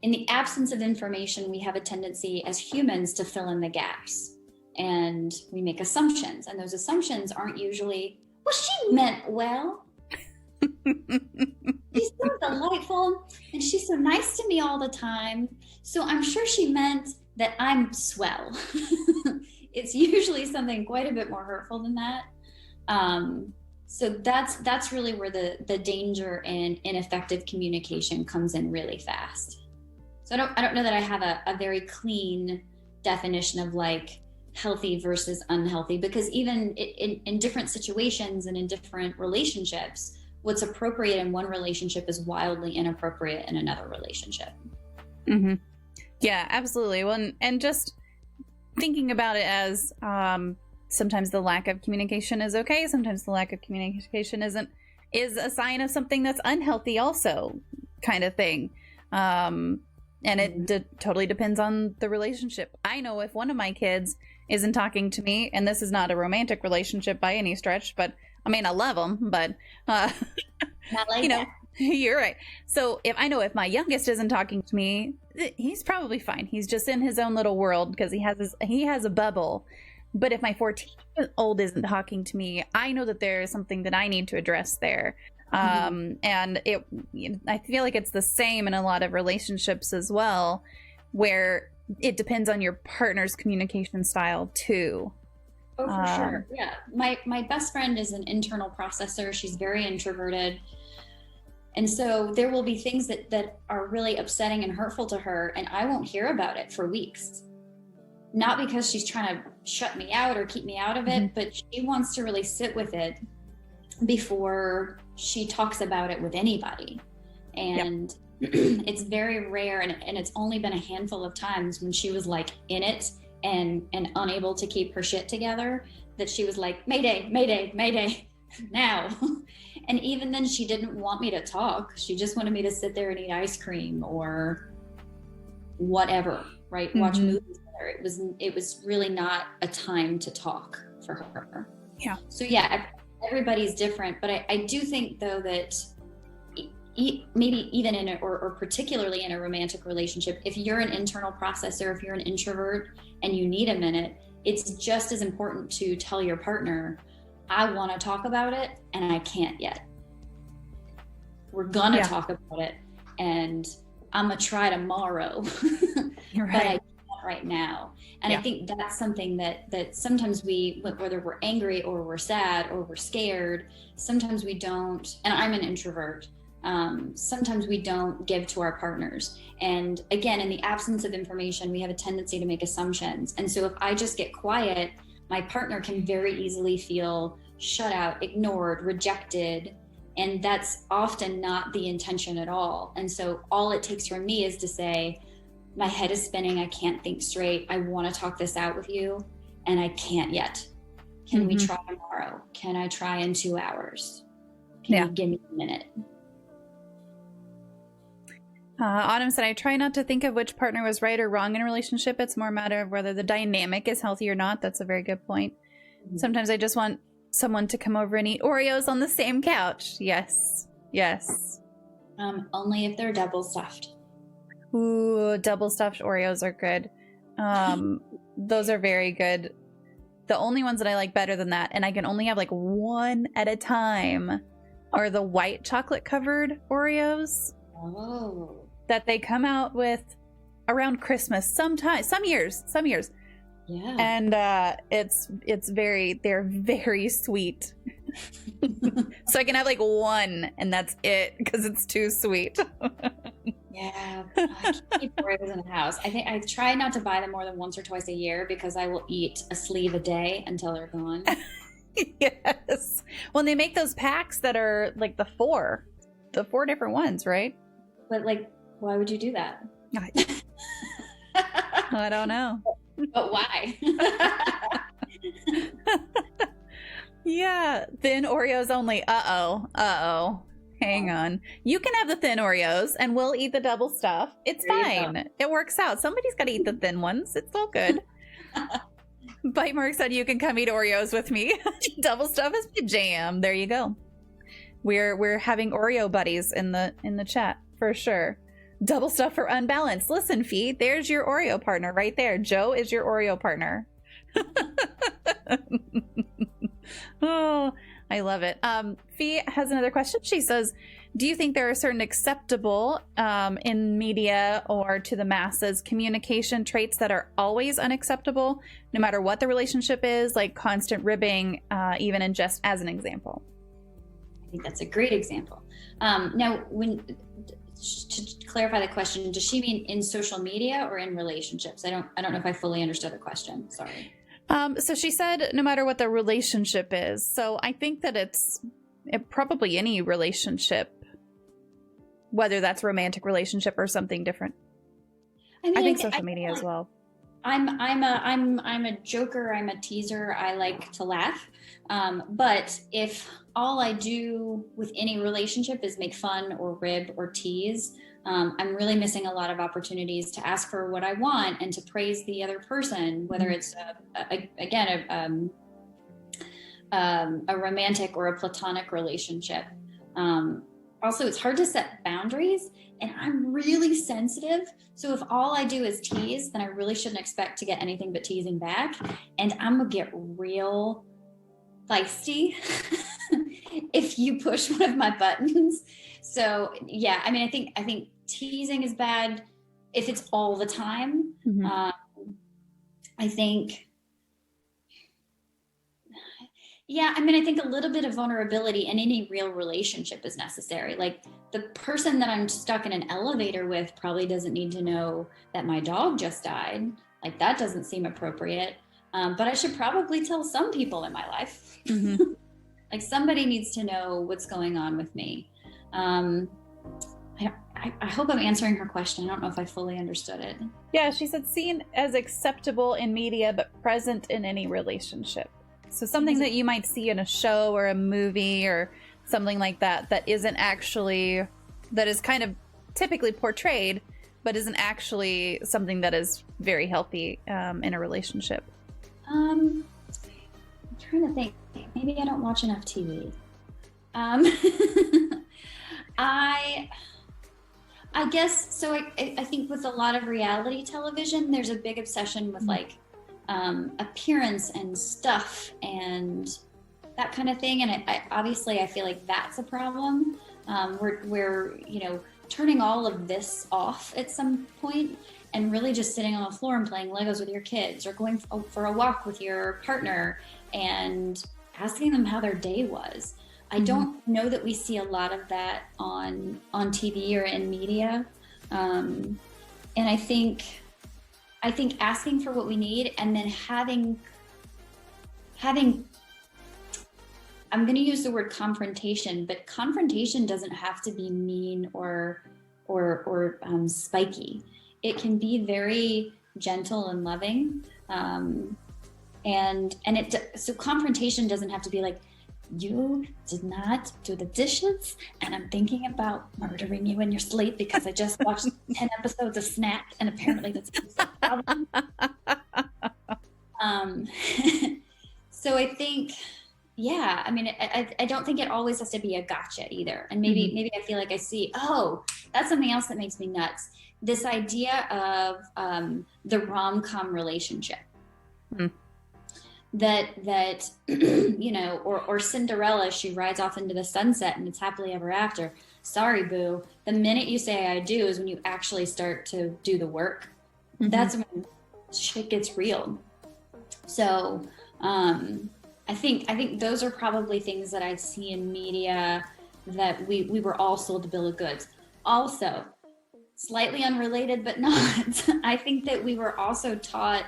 in the absence of information, we have a tendency as humans to fill in the gaps, and we make assumptions, and those assumptions aren't usually, well, she meant well. She's so delightful and she's so nice to me all the time, so I'm sure she meant that I'm swell. It's usually something quite a bit more hurtful than that. So that's really where the danger in ineffective communication comes in really fast. So I don't know that I have a very clean definition of like healthy versus unhealthy, because even in different situations and in different relationships, what's appropriate in one relationship is wildly inappropriate in another relationship. Mm-hmm. Yeah, absolutely. Well, and just thinking about it as sometimes the lack of communication is okay. Sometimes the lack of communication is a sign of something that's unhealthy also, kind of thing. And it totally depends on the relationship. I know if one of my kids isn't talking to me, and this is not a romantic relationship by any stretch, but I mean, I love them, but Not like you know, that. you're right. So if my youngest isn't talking to me, he's probably fine. He's just in his own little world because he has a bubble. But if my 14-year-old isn't talking to me, I know that there is something that I need to address there. And I feel like it's the same in a lot of relationships as well, where it depends on your partner's communication style too. Oh, for sure. Yeah. My best friend is an internal processor. She's very introverted. And so there will be things that are really upsetting and hurtful to her, and I won't hear about it for weeks. Not because she's trying to shut me out or keep me out of it, but she wants to really sit with it before she talks about it with anybody. And it's very rare, and it's only been a handful of times when she was like in it and unable to keep her shit together, that she was like, Mayday, Mayday, Mayday, now. And even then she didn't want me to talk. She just wanted me to sit there and eat ice cream or whatever, right? Watch movies with her. It was really not a time to talk for her. Yeah. So yeah, everybody's different, but I do think though that maybe even in or particularly in a romantic relationship, if you're an internal processor, if you're an introvert and you need a minute, it's just as important to tell your partner, I want to talk about it and I can't yet. We're gonna talk about it and I'm gonna try tomorrow. You're right. But I can't right now. And I think that's something that sometimes we, whether we're angry or we're sad or we're scared, sometimes we don't, and I'm an introvert, sometimes we don't give to our partners. And again, in the absence of information, we have a tendency to make assumptions. And so if I just get quiet, my partner can very easily feel shut out, ignored, rejected. And that's often not the intention at all. And so all it takes from me is to say, my head is spinning, I can't think straight, I want to talk this out with you, and I can't yet. Can we try tomorrow? Can I try in 2 hours? Can you give me a minute? Autumn said, I try not to think of which partner was right or wrong in a relationship. It's more a matter of whether the dynamic is healthy or not. That's a very good point. Sometimes I just want someone to come over and eat Oreos on the same couch. Yes. Yes. Only if they're double stuffed. Ooh, double stuffed Oreos are good. Those are very good. The only ones that I like better than that, and I can only have like one at a time, are the white chocolate covered Oreos. Oh. That they come out with around Christmas sometimes, some years. Yeah. And they're very sweet. So I can have like one and that's it because it's too sweet. Yeah, I can't keep Oreos in the house. I think I try not to buy them more than once or twice a year because I will eat a sleeve a day until they're gone. Yes. Well, they make those packs that are like the four different ones, right? But like, why would you do that? I don't know. But why? Yeah, thin Oreos only. Uh-oh. Hang on. You can have the thin Oreos and we'll eat the double stuff. It's fine. It works out. Somebody's got to eat the thin ones. It's all good. Bite Mark said you can come eat Oreos with me. Double stuff is my jam. There you go. We're having Oreo buddies in the chat for sure. Double stuff for unbalanced. Listen, Fee, there's your Oreo partner right there. Joe is your Oreo partner. Oh, I love it. Fee has another question. She says, do you think there are certain acceptable in media or to the masses communication traits that are always unacceptable, no matter what the relationship is, like constant ribbing, even in just as an example? I think that's a great example. Now, to clarify the question, does she mean in social media or in relationships? I don't know if I fully understood the question. Sorry. So she said no matter what the relationship is. So I think that it probably any relationship, whether that's romantic relationship or something different. I think social media as well. I'm a joker. I'm a teaser. I like to laugh. But if all I do with any relationship is make fun or rib or tease, I'm really missing a lot of opportunities to ask for what I want and to praise the other person, whether it's a romantic or a platonic relationship. Also, it's hard to set boundaries, and I'm really sensitive. So if all I do is tease, then I really shouldn't expect to get anything but teasing back. And I'm gonna get real feisty if you push one of my buttons. So yeah, I mean, I think teasing is bad if it's all the time. I think, yeah, I mean, I think a little bit of vulnerability in any real relationship is necessary. Like the person that I'm stuck in an elevator with probably doesn't need to know that my dog just died. Like that doesn't seem appropriate. But I should probably tell some people in my life. Like somebody needs to know what's going on with me. I hope I'm answering her question. I don't know if I fully understood it. Yeah, she said seen as acceptable in media, but present in any relationship. So something that you might see in a show or a movie or something like that, that isn't actually, that is kind of typically portrayed, but isn't actually something that is very healthy in a relationship. I'm trying to think. Maybe I don't watch enough TV. I guess, so I think with a lot of reality television, there's a big obsession with like appearance and stuff and that kind of thing. And I obviously I feel like that's a problem. We're turning all of this off at some point and really just sitting on the floor and playing Legos with your kids or going for a walk with your partner and asking them how their day was. I don't know that we see a lot of that on TV or in media. And I think asking for what we need and then having I'm going to use the word confrontation, but confrontation doesn't have to be mean or spiky. It can be very gentle and loving. So confrontation doesn't have to be like, you did not do the dishes and I'm thinking about murdering you in your sleep because I just watched 10 episodes of Snapped and apparently that's a problem. So I think, yeah, I mean, I don't think it always has to be a gotcha either. And maybe I feel like I see, oh, that's something else that makes me nuts. This idea of the rom-com relationship. That or Cinderella, she rides off into the sunset and it's happily ever after. Sorry, boo. The minute you say I do is when you actually start to do the work. That's when shit gets real. So I think those are probably things that I see in media that we were all sold a bill of goods. Also, slightly unrelated but not, I think that we were also taught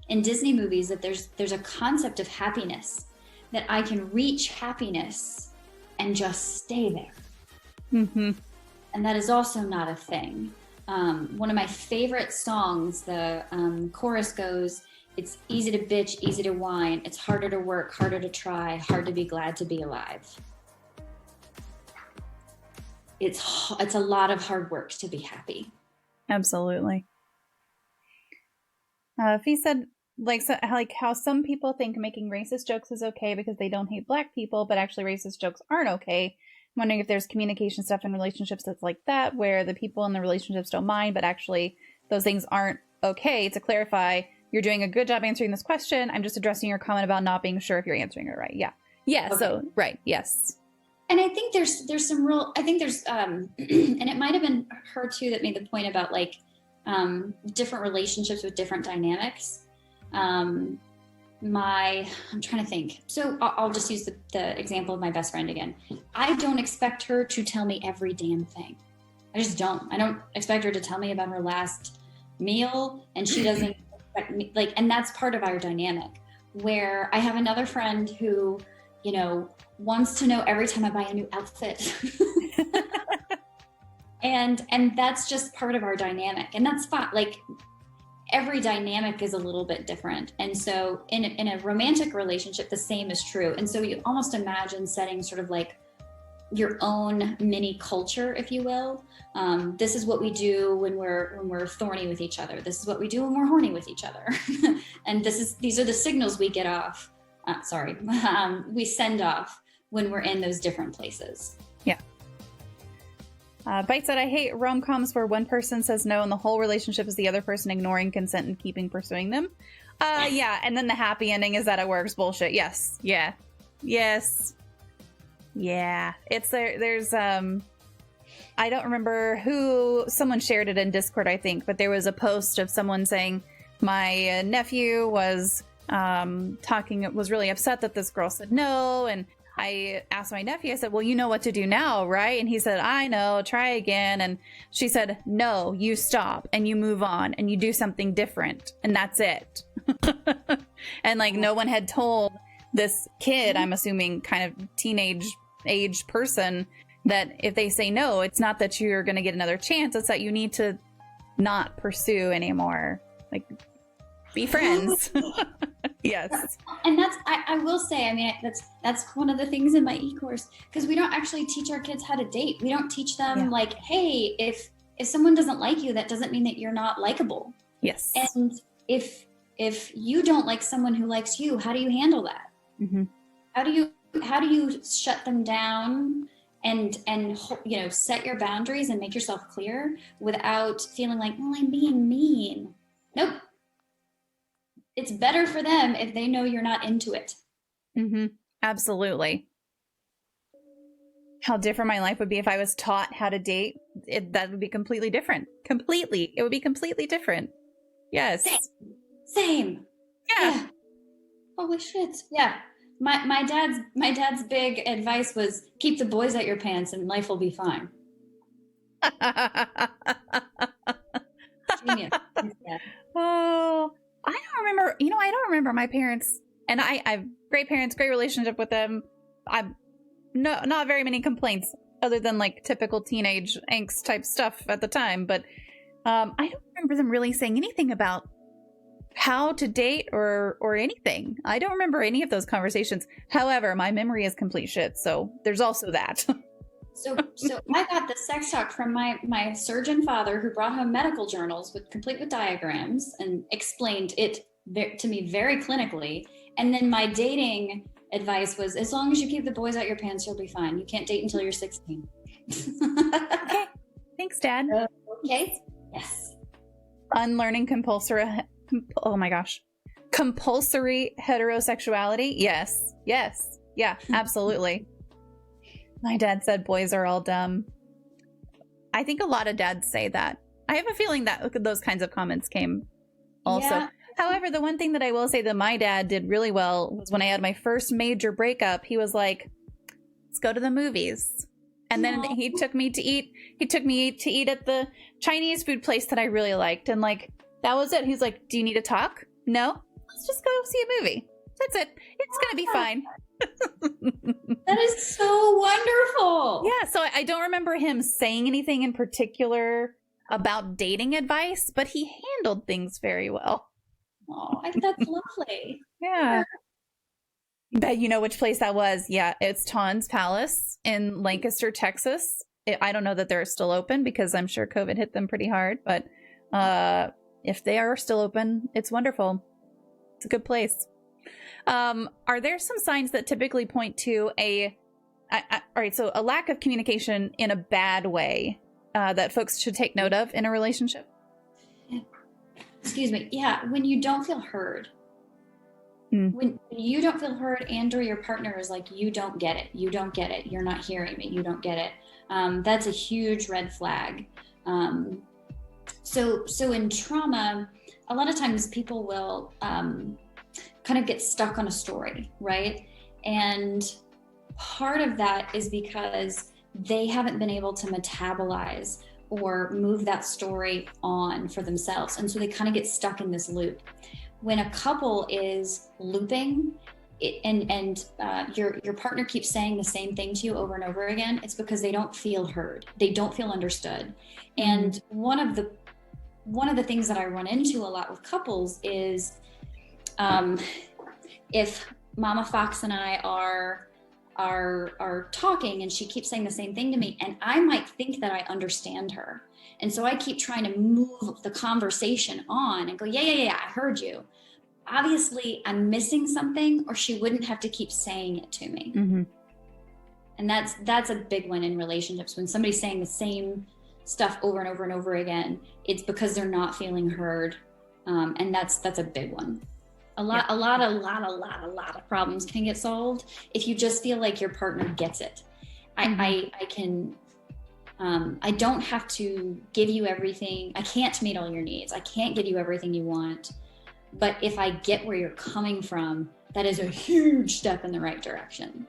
in Disney movies that there's a concept of happiness, that I can reach happiness and just stay there. And that is also not a thing. One of my favorite songs, the chorus goes, it's easy to bitch, easy to whine. It's harder to work, harder to try, hard to be glad to be alive. It's a lot of hard work to be happy. Absolutely. He said, like how some people think making racist jokes is okay because they don't hate Black people, but actually racist jokes aren't okay. I'm wondering if there's communication stuff in relationships that's like that, where the people in the relationships don't mind, but actually those things aren't okay. To clarify, you're doing a good job answering this question. I'm just addressing your comment about not being sure if you're answering it right. Yeah. Okay. So, right. Yes. And I think there's some real, I think there's, and it might've been her too that made the point about like, different relationships with different dynamics. I'm trying to think. So I'll just use the example of my best friend again. I don't expect her to tell me every damn thing. I just don't. I don't expect her to tell me about her last meal, and she doesn't expect me, like, and that's part of our dynamic. where I have another friend who, you know, wants to know every time I buy a new outfit. and that's just part of our dynamic, and that's fine. Like, every dynamic is a little bit different. And so in a romantic relationship, the same is true. And so you almost imagine setting sort of like your own mini culture, if you will. This is what we do when we're thorny with each other. This is what we do when we're horny with each other. And these are the signals we get off. We send off when we're in those different places. Yeah. Bite said, I hate rom-coms where one person says no and the whole relationship is the other person ignoring consent and keeping pursuing them. Yeah, and then the happy ending is that it works. Bullshit. Yes. Yeah. Yes. Yeah. It's there's I don't remember who, someone shared it in Discord, I think, but there was a post of someone saying my nephew was was really upset that this girl said no, and I asked my nephew, I said, well, you know what to do now, right? And he said, I know, try again. And she said, no, you stop and you move on and you do something different. And that's it. And like, no one had told this kid, I'm assuming kind of teenage age person, that if they say no, it's not that you're going to get another chance. It's that you need to not pursue anymore. Like, be friends. Yes. And that's, I will say, I mean, that's one of the things in my e-course, because we don't actually teach our kids how to date. We don't teach them like, hey, if someone doesn't like you, that doesn't mean that you're not likable. Yes. And if you don't like someone who likes you, how do you handle that? Mm-hmm. How do you shut them down and you know, set your boundaries and make yourself clear without feeling like, well, I'm being mean? Nope. It's better for them if they know you're not into it. Mm-hmm. Absolutely. How different my life would be if I was taught how to date. That would be completely different. Completely. It would be completely different. Yes. Same. Yeah. Holy shit. Yeah. My dad's big advice was keep the boys at your pants and life will be fine. Genius. Yeah. Oh, I don't remember, I don't remember my parents, and I have great parents, great relationship with them. I'm not very many complaints other than like typical teenage angst type stuff at the time. But I don't remember them really saying anything about how to date or anything. I don't remember any of those conversations. However, my memory is complete shit. So there's also that. So I got the sex talk from my surgeon father, who brought home medical journals complete with diagrams and explained it to me very clinically. And then my dating advice was, as long as you keep the boys out your pants, you'll be fine. You can't date until you're 16. Okay. Thanks, Dad. Okay. Yes. Unlearning compulsory heterosexuality. Yes. Yeah, absolutely. My dad said boys are all dumb. I think a lot of dads say that. I have a feeling that those kinds of comments came also. Yeah. However, the one thing that I will say that my dad did really well was when I had my first major breakup, he was like, let's go to the movies. And then he took me to eat at the Chinese food place that I really liked. And like, that was it. He's like, do you need to talk? No, let's just go see a movie. That's it. It's going to be fine. That is so wonderful. Yeah, so I don't remember him saying anything in particular about dating advice, but he handled things very well. Oh, that's lovely. Yeah. Bet you know which place that was. Yeah, it's Ton's Palace in Lancaster, Texas. I don't know that they're still open because I'm sure COVID hit them pretty hard, but if they are still open, it's wonderful. It's a good place. Are there some signs that typically point to a lack of communication in a bad way that folks should take note of in a relationship? Excuse me. Yeah, when you don't feel heard. When you don't feel heard and or your partner is like, you don't get it. You don't get it. You're not hearing me. You don't get it. That's a huge red flag. So in trauma, a lot of times people will kind of get stuck on a story, right? And part of that is because they haven't been able to metabolize or move that story on for themselves. And so they kind of get stuck in this loop. when a couple is looping your partner keeps saying the same thing to you over and over again, it's because they don't feel heard. They don't feel understood. And one of the things that I run into a lot with couples is if Mama Fox and I are talking and she keeps saying the same thing to me, and I might think that I understand her. And so I keep trying to move the conversation on and go, yeah, I heard you. Obviously, I'm missing something, or she wouldn't have to keep saying it to me. Mm-hmm. And that's a big one in relationships. When somebody's saying the same stuff over and over and over again, it's because they're not feeling heard. And that's a big one. A lot of problems can get solved if you just feel like your partner gets it. I don't have to give you everything. I can't meet all your needs. I can't give you everything you want. But if I get where you're coming from, that is a huge step in the right direction.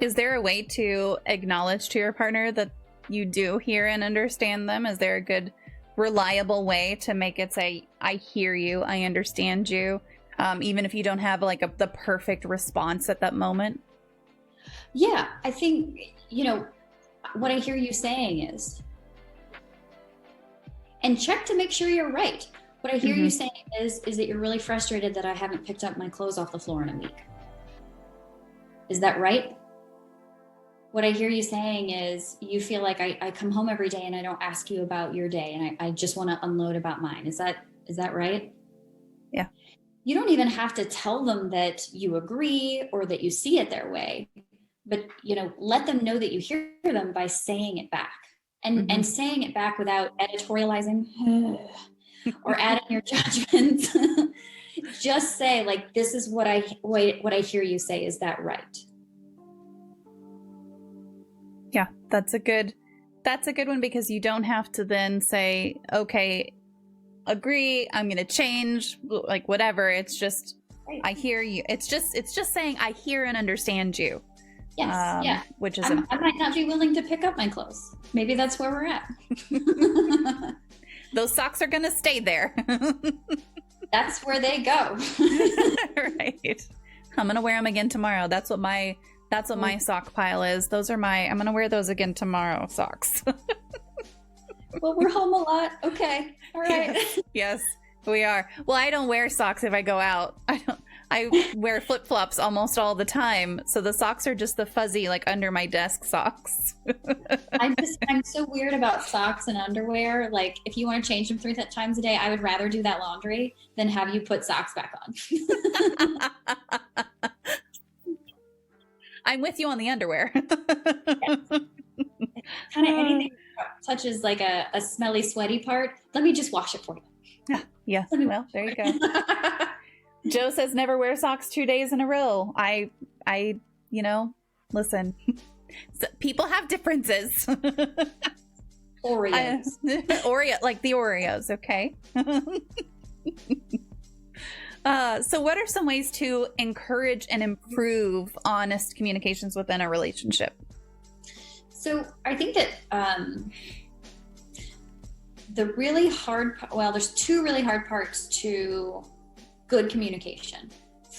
Is there a way to acknowledge to your partner that you do hear and understand them? Is there a good, reliable way to make it say, I hear you, I understand you, even if you don't have the perfect response at that moment? Yeah, I think, what I hear you saying is, and check to make sure you're right. What I hear you saying is that you're really frustrated that I haven't picked up my clothes off the floor in a week. Is that right? What I hear you saying is you feel like I come home every day and I don't ask you about your day, and I just want to unload about mine. Is that right? Yeah. You don't even have to tell them that you agree or that you see it their way, but let them know that you hear them by saying it back, and saying it back without editorializing or adding your judgment. Just say, this is what I hear you say. Is that right? Yeah, that's a good one, because you don't have to then say, okay, agree, I'm going to change, whatever. It's just, right. I hear you. It's just saying, I hear and understand you. Yes. Yeah. Which is, I might not be willing to pick up my clothes. Maybe that's where we're at. Those socks are going to stay there. That's where they go. Right. I'm going to wear them again tomorrow. That's what my sock pile is. Those are I'm going to wear those again tomorrow socks. Well, we're home a lot. Okay. All right. Yes, we are. Well, I don't wear socks if I go out. I wear flip-flops almost all the time. So the socks are just the fuzzy, under my desk socks. I'm so weird about socks and underwear. If you want to change them 3 times a day, I would rather do that laundry than have you put socks back on. I'm with you on the underwear. Yes. Kind of anything that touches a smelly, sweaty part, let me just wash it for you. Yeah. Well, there you go. Joe says never wear socks 2 days in a row. I listen. People have differences. Oreos. Oreo, like the Oreos, okay? So what are some ways to encourage and improve honest communications within a relationship? So I think that the really hard, there's 2 really hard parts to good communication.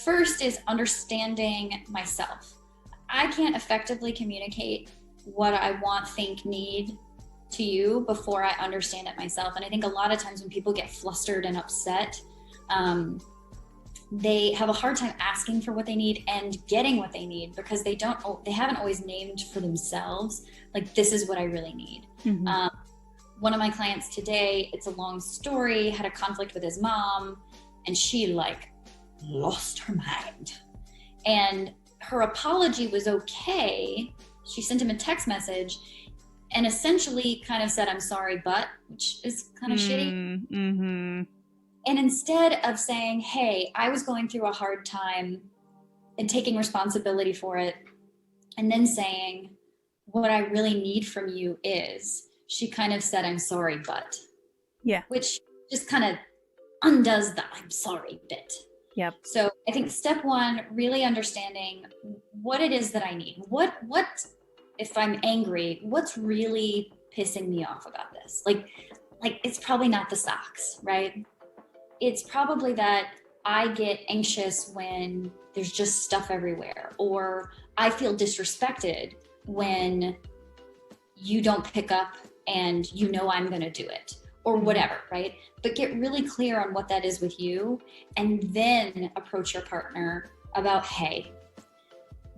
First is understanding myself. I can't effectively communicate what I want, think, need to you before I understand it myself. And I think a lot of times when people get flustered and upset, they have a hard time asking for what they need and getting what they need, because they haven't always named for themselves, this is what I really need. Mm-hmm. One of my clients today, it's a long story, had a conflict with his mom, and she lost her mind. And her apology was okay. She sent him a text message and essentially kind of said, I'm sorry, but, which is kind of shitty. Mm-hmm. And instead of saying, hey, I was going through a hard time, and taking responsibility for it, and then saying, what I really need from you is, she kind of said, I'm sorry, but. Yeah. Which just kind of undoes the I'm sorry bit. Yep. So I think step 1, really understanding what it is that I need. What if I'm angry, what's really pissing me off about this? It's probably not the socks, right? It's probably that I get anxious when there's just stuff everywhere, or I feel disrespected when you don't pick up and you know I'm going to do it, or whatever, right? But get really clear on what that is with you, and then approach your partner about, hey,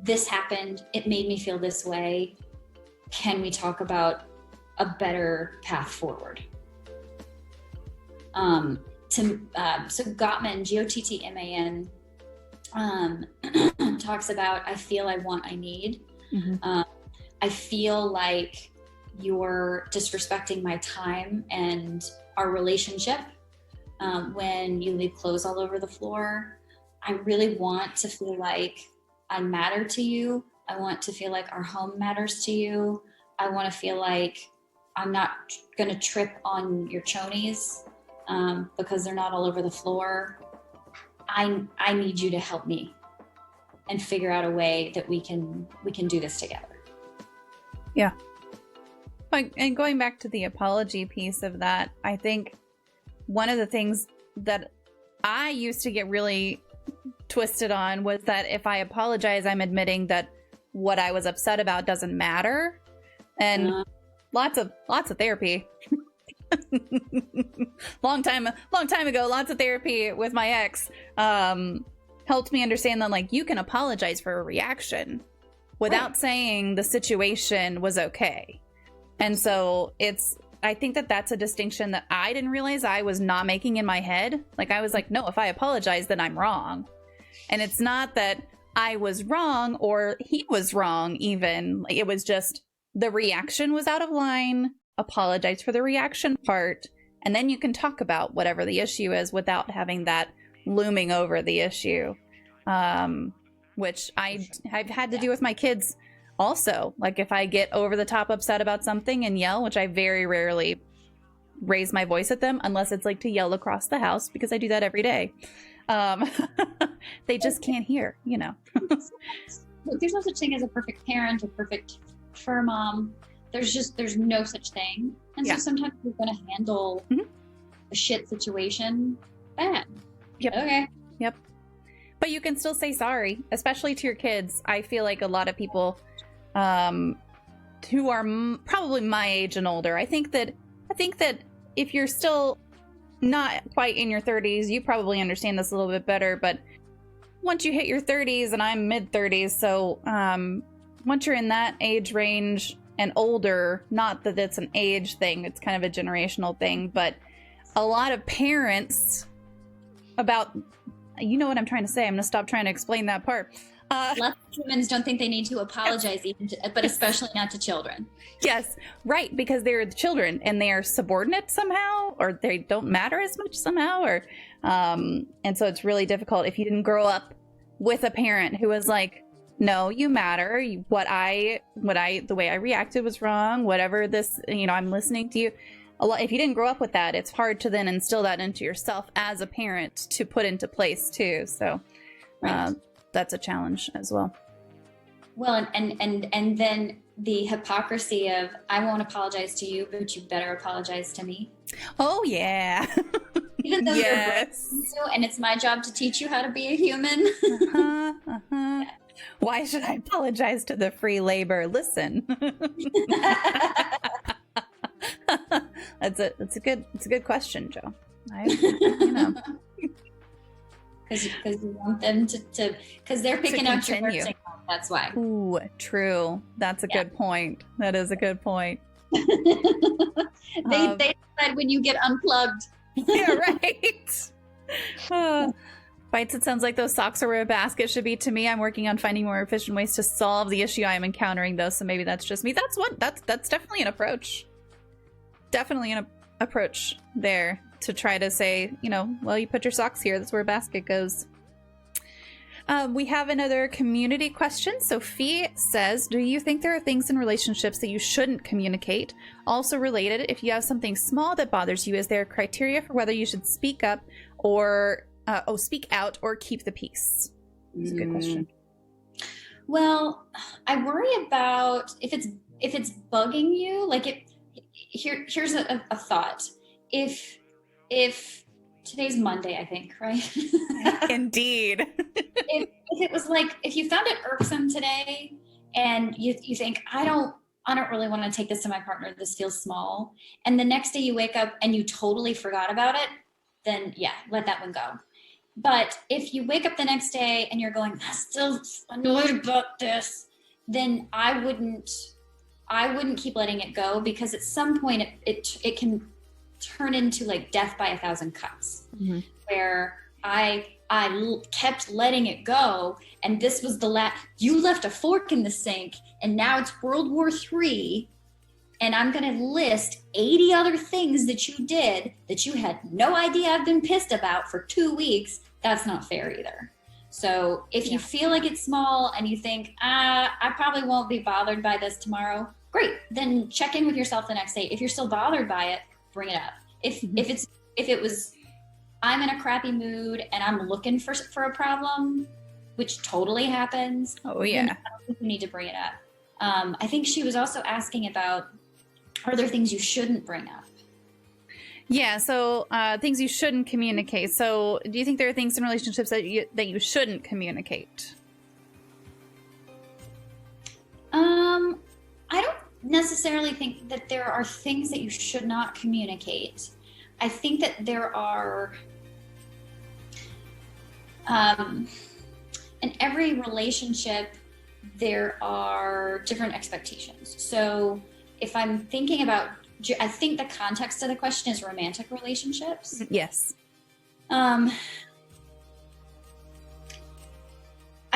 this happened. It made me feel this way. Can we talk about a better path forward? So Gottman, Gottman, talks about, I feel, I want, I need. I feel like you're disrespecting my time and our relationship when you leave clothes all over the floor. I really want to feel like I matter to you. I want to feel like our home matters to you. I want to feel like I'm not going to trip on your chonies because they're not all over the floor. I need you to help me and figure out a way that we can do this together. Yeah. And going back to the apology piece of that, I think one of the things that I used to get really twisted on was that if I apologize, I'm admitting that what I was upset about doesn't matter. And lots of therapy. long time ago, lots of therapy with my ex helped me understand that, like, you can apologize for a reaction without saying the situation was okay. And so I think that that's a distinction that I didn't realize I was not making in my head. Like, I was like, no, if I apologize, then I'm wrong. And it's not that I was wrong or he was wrong even. Like, it was just the reaction was out of line. Apologize for the reaction part. And then you can talk about whatever the issue is without having that looming over the issue. Which I've had to do with my kids also. Like, if I get over the top upset about something and yell, which I very rarely raise my voice at them, unless it's like to yell across the house, because I do that every day. They just can't hear, you know. Look, there's no such thing as a perfect parent or perfect fur mom. There's no such thing. And so sometimes you're going to handle a shit situation bad. Yep. Okay. Yep. But you can still say sorry, especially to your kids. I feel like a lot of people who are probably my age and older, I think that if you're still not quite in your 30s, you probably understand this a little bit better. But once you hit your 30s, and I'm mid 30s, so once you're in that age range and older, not that it's an age thing, it's kind of a generational thing, but a lot of parents you know what I'm trying to say. I'm going to stop trying to explain that part. Lots of humans don't think they need to apologize, even but especially not to children. Yes, right, because they're the children and they are subordinate somehow, or they don't matter as much somehow, or and so it's really difficult if you didn't grow up with a parent who was like, no, you matter. The way I reacted was wrong. Whatever this, I'm listening to you. If you didn't grow up with that, it's hard to then instill that into yourself as a parent to put into place too. So that's a challenge as well. Well, and then the hypocrisy of, I won't apologize to you, but you better apologize to me. Oh yeah. Even though you're broken, and it's my job to teach you how to be a human. Why should I apologize to the free labor? Listen. That's a good question, Joe. Because you want them to because they're picking out your nursing home. That's why. Ooh, true. That's a good point. That is a good point. They decide when you get unplugged. Yeah, right. Bites, it sounds like those socks are where a basket should be to me. I'm working on finding more efficient ways to solve the issue I am encountering, though, so maybe that's just me. That's definitely an approach. Definitely an approach there to try to say, well, you put your socks here. That's where a basket goes. We have another community question. Sophie says, do you think there are things in relationships that you shouldn't communicate? Also related, if you have something small that bothers you, is there a criteria for whether you should speak up or speak out or keep the peace? That's a good question. Well, I worry about if it's bugging you, like here's a thought. If today's Monday, I think, right? Indeed. If it was like, if you found it irksome today and you think, I don't really want to take this to my partner, this feels small, and the next day you wake up and you totally forgot about it, then yeah, let that one go. But if you wake up the next day and you're going, I'm still annoyed about this, then I wouldn't keep letting it go, because at some point it can turn into like death by a thousand cuts, where I kept letting it go, and this was you left a fork in the sink, and now it's World War III, and I'm going to list 80 other things that you did that you had no idea I've been pissed about for 2 weeks. That's not fair either. So if you feel like it's small and you think, I probably won't be bothered by this tomorrow, great. Then check in with yourself the next day. If you're still bothered by it, bring it up. If it was, I'm in a crappy mood and I'm looking for a problem, which totally happens. Oh yeah. I don't think you need to bring it up. I think she was also asking about, are there things you shouldn't bring up? Yeah. So things you shouldn't communicate. So do you think there are things in relationships that you shouldn't communicate? I don't necessarily think that there are things that you should not communicate. I think that there are, in every relationship, there are different expectations. So if I'm thinking about, I think the context of the question is romantic relationships. Yes. I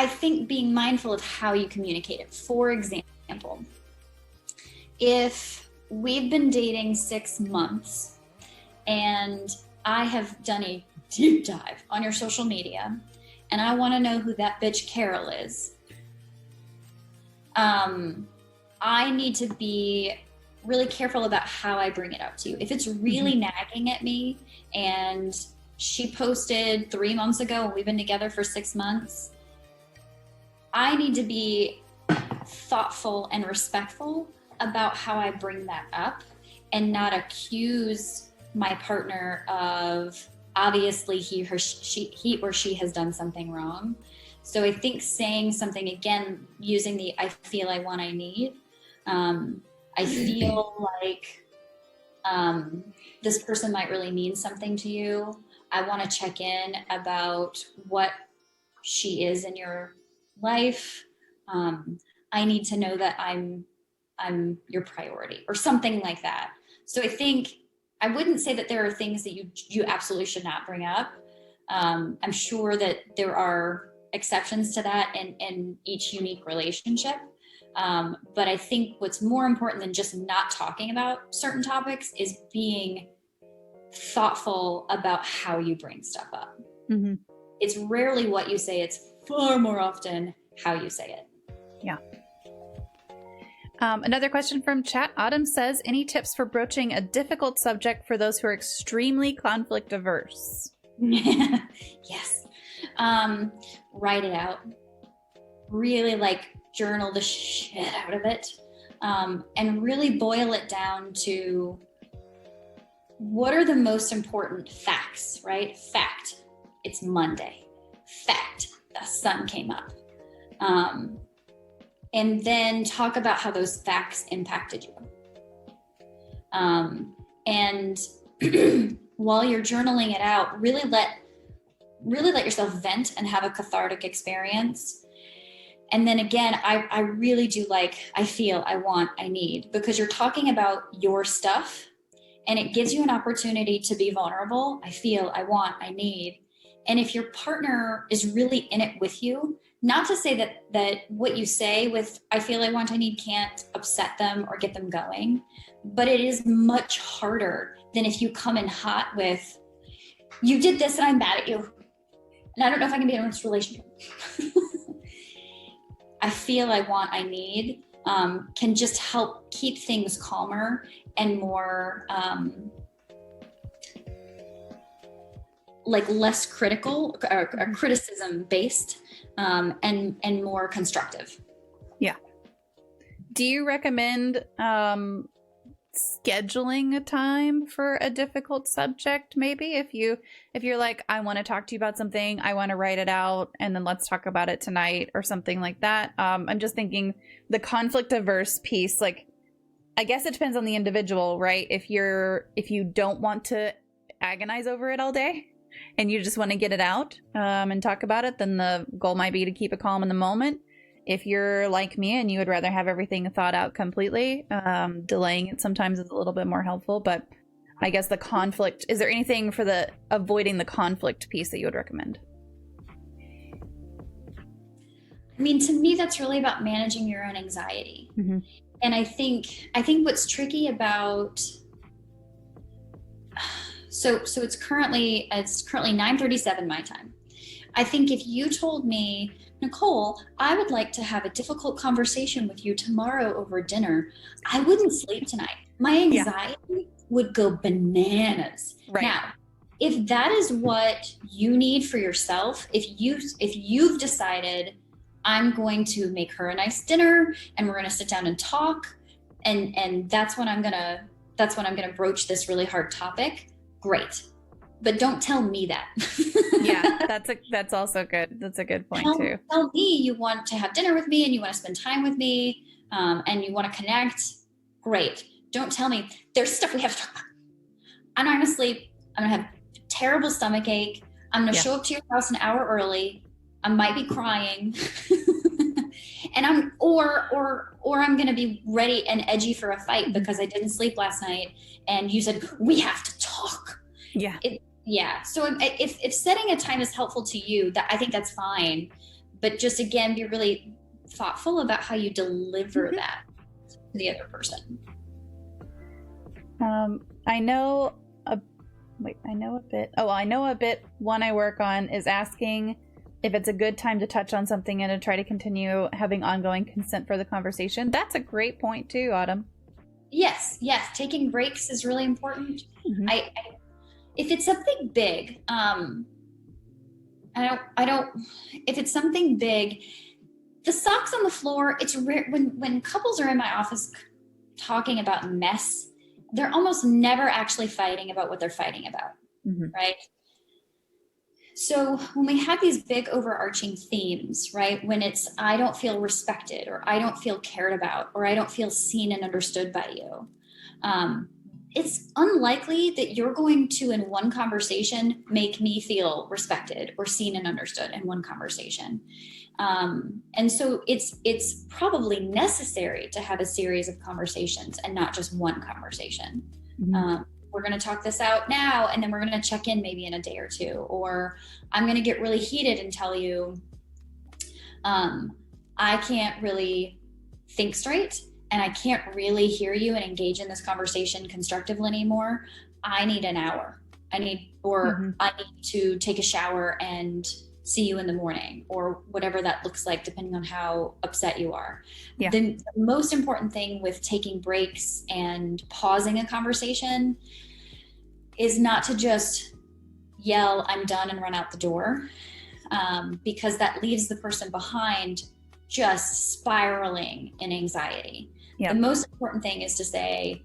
think being mindful of how you communicate it. For example, if we've been dating 6 months and I have done a deep dive on your social media and I want to know who that bitch Carol is, I need to be really careful about how I bring it up to you. If it's really nagging at me and she posted 3 months ago and we've been together for 6 months, I need to be thoughtful and respectful about how I bring that up and not accuse my partner of obviously he or she has done something wrong. So I think saying something, again, using the I feel, I want, I need. I feel like this person might really mean something to you. I want to check in about what she is in your life. I need to know that I'm your priority, or something like that. So I think I wouldn't say that there are things that you absolutely should not bring up. I'm sure that there are exceptions to that in each unique relationship. But I think what's more important than just not talking about certain topics is being thoughtful about how you bring stuff up. It's rarely what you say, it's far more often how you say it. Yeah. Another question from chat. Autumn says, any tips for broaching a difficult subject for those who are extremely conflict averse? Yes. Write it out. Really journal the shit out of it. And really boil it down to what are the most important facts, right? Fact, it's Monday. Fact, the sun came up. And then talk about how those facts impacted you. And while you're journaling it out, really let yourself vent and have a cathartic experience. And then again, I really do I feel, I want, I need, because you're talking about your stuff and it gives you an opportunity to be vulnerable. I feel, I want, I need. And if your partner is really in it with you, not to say that what you say with I feel, I want, I need can't upset them or get them going, but it is much harder than if you come in hot with, you did this and I'm mad at you. And I don't know if I can be in this relationship. I feel, I want, I need can just help keep things calmer and more less critical or criticism based and more constructive. Yeah. Do you recommend scheduling a time for a difficult subject. Maybe if you're like, I want to talk to you about something, I want to write it out, and then let's talk about it tonight or something like that. I'm just thinking the conflict averse piece, like, I guess it depends on the individual, right? If you don't want to agonize over it all day and you just want to get it out and talk about it, then the goal might be to keep it calm in the moment. If you're like me and you would rather have everything thought out completely, delaying it sometimes is a little bit more helpful. But I guess the conflict, is there anything for the avoiding the conflict piece that you would recommend? I mean, to me, that's really about managing your own anxiety. Mm-hmm. And I think what's tricky about, so it's currently 9:37 my time. I think if you told me, Nicole, I would like to have a difficult conversation with you tomorrow over dinner, I wouldn't sleep tonight. My anxiety would go bananas. Right. Now, if that is what you need for yourself, if you've decided I'm going to make her a nice dinner and we're going to sit down and talk, and that's when I'm going to broach this really hard topic, great. But don't tell me that. Yeah, that's also good. That's a good point too. Tell me you want to have dinner with me and you want to spend time with me, and you want to connect. Great. Don't tell me there's stuff we have to talk about. I'm not going to sleep. I'm going to have terrible stomach ache. I'm going to show up to your house an hour early. I might be crying, and I'm going to be ready and edgy for a fight because I didn't sleep last night, and you said we have to talk. Yeah. So if setting a time is helpful to you, that I think that's fine, but just again, be really thoughtful about how you deliver that to the other person. I know a bit. One I work on is asking if it's a good time to touch on something and to try to continue having ongoing consent for the conversation. That's a great point too, Autumn. Yes. Taking breaks is really important. Mm-hmm. If it's something big, if it's something big, the socks on the floor, it's rare when couples are in my office talking about mess, they're almost never actually fighting about what they're fighting about. Mm-hmm. Right? So when we have these big overarching themes, right, when it's, I don't feel respected, or I don't feel cared about, or I don't feel seen and understood by you, it's unlikely that you're going to, in one conversation, make me feel respected or seen and understood in one conversation. And so it's probably necessary to have a series of conversations and not just one conversation. Mm-hmm. We're going to talk this out now, and then we're going to check in maybe in a day or two, or I'm going to get really heated and tell you, I can't really think straight, and I can't really hear you and engage in this conversation constructively anymore. I need an hour. I need to take a shower and see you in the morning, or whatever that looks like, depending on how upset you are. Yeah. The most important thing with taking breaks and pausing a conversation is not to just yell, I'm done, and run out the door, because that leaves the person behind just spiraling in anxiety. Yeah. The most important thing is to say,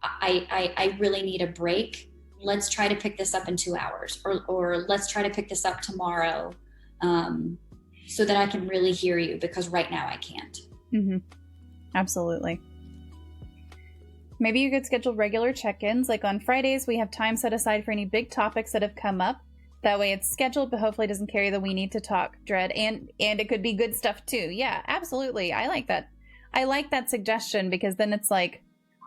I really need a break. Let's try to pick this up in 2 hours, or let's try to pick this up tomorrow, so that I can really hear you, because right now I can't. Mm-hmm. Absolutely. Maybe you could schedule regular check-ins. Like on Fridays, we have time set aside for any big topics that have come up. That way it's scheduled, but hopefully doesn't carry the we need to talk dread. And it could be good stuff too. Yeah, absolutely. I like that. I like that suggestion, because then it's like,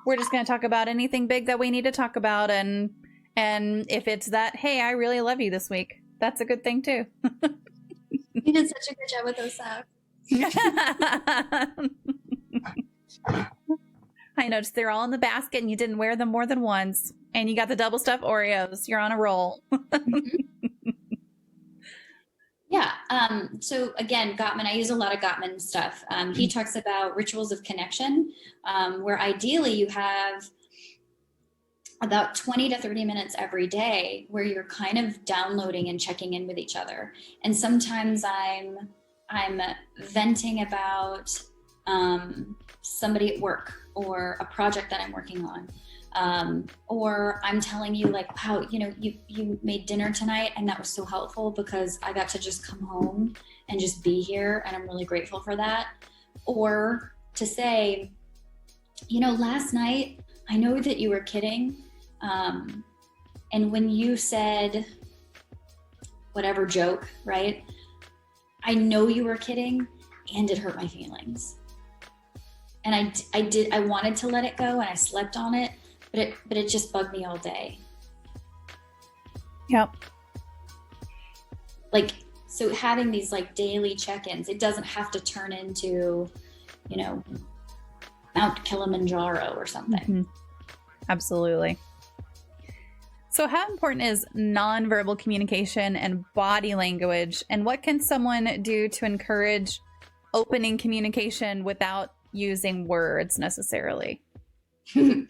we're just going to talk about anything big that we need to talk about. And if it's that, hey, I really love you this week, that's a good thing too. You did such a good job with those socks. I noticed they're all in the basket and you didn't wear them more than once. And you got the double stuffed Oreos. You're on a roll. Yeah. So again, Gottman, I use a lot of Gottman stuff. He talks about rituals of connection, where ideally you have about 20 to 30 minutes every day where you're kind of downloading and checking in with each other. And sometimes I'm venting about somebody at work or a project that I'm working on. Or I'm telling you like, wow, you made dinner tonight and that was so helpful because I got to just come home and just be here and I'm really grateful for that. Or to say, last night, I know that you were kidding. And when you said whatever joke, right? I know you were kidding and it hurt my feelings. And I wanted to let it go and I slept on it, but it just bugged me all day. Yep. Like, so having these like daily check-ins, it doesn't have to turn into, Mount Kilimanjaro or something. Mm-hmm. Absolutely. So how important is nonverbal communication and body language, and what can someone do to encourage opening communication without using words necessarily? So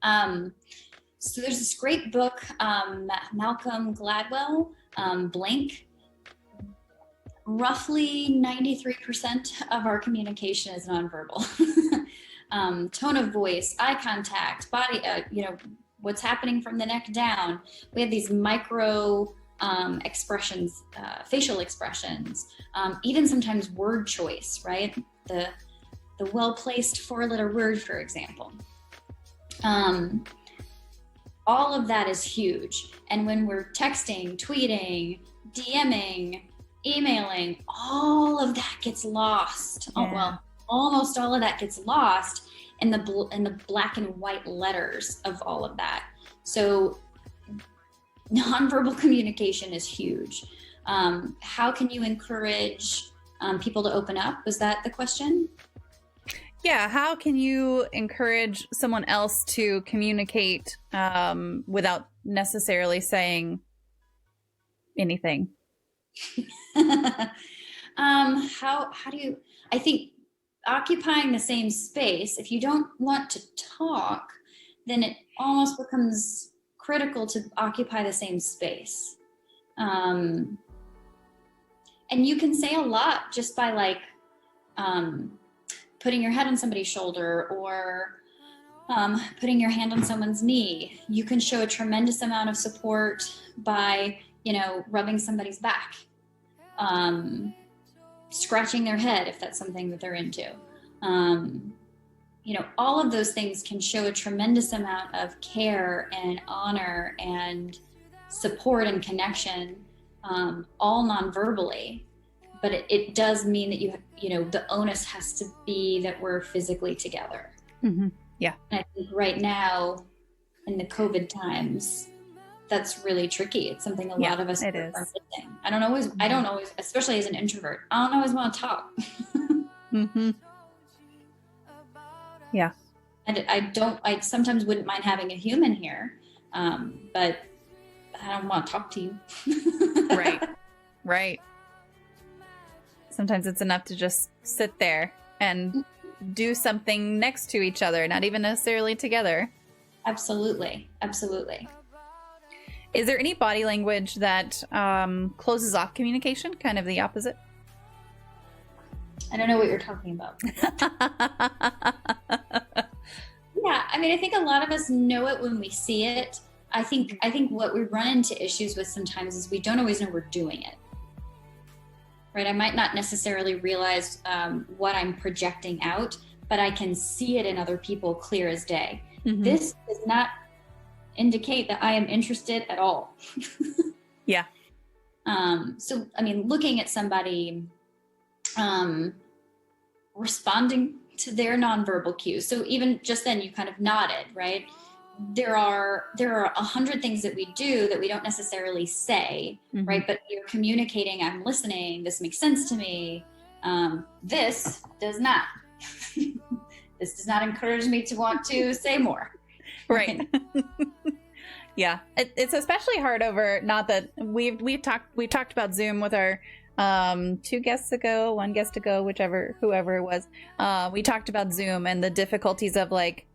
there's this great book, Malcolm Gladwell, Blink. Roughly 93% of our communication is nonverbal. Tone of voice, eye contact, body, what's happening from the neck down. We have these micro expressions, facial expressions, even sometimes word choice, right? The well-placed four-letter word, for example. All of that is huge. And when we're texting, tweeting, DMing, emailing, all of that gets lost. Yeah. Oh, well, almost all of that gets lost in the black and white letters of all of that. So nonverbal communication is huge. How can you encourage people to open up? Was that the question? Yeah. How can you encourage someone else to communicate without necessarily saying anything? How do you, I think occupying the same space, if you don't want to talk, then it almost becomes critical to occupy the same space. And you can say a lot just by like putting your head on somebody's shoulder or putting your hand on someone's knee. You can show a tremendous amount of support by, rubbing somebody's back, scratching their head if that's something that they're into. All of those things can show a tremendous amount of care and honor and support and connection, all non-verbally. But it does mean that the onus has to be that we're physically together. Mm-hmm. Yeah. And I think right now in the COVID times, that's really tricky. It's something a lot of us are missing. I don't always, especially as an introvert, I don't always want to talk. Mm-hmm. Yeah. And I sometimes wouldn't mind having a human here, but I don't want to talk to you. Right. Sometimes it's enough to just sit there and do something next to each other, not even necessarily together. Absolutely. Is there any body language that closes off communication, kind of the opposite? I don't know what you're talking about. Yeah, I think a lot of us know it when we see it. I think what we run into issues with sometimes is we don't always know we're doing it. Right? I might not necessarily realize what I'm projecting out, but I can see it in other people clear as day. Mm-hmm. This does not indicate that I am interested at all. Yeah. So, looking at somebody responding to their nonverbal cues. So even just then you kind of nodded, right? There are 100 things that we do that we don't necessarily say, mm-hmm. right? But you're communicating, I'm listening, this makes sense to me. This does not. This does not encourage me to want to say more. Right. Yeah. It's especially hard over, not that we've talked about Zoom with our one guest ago, whoever it was. We talked about Zoom and the difficulties of like,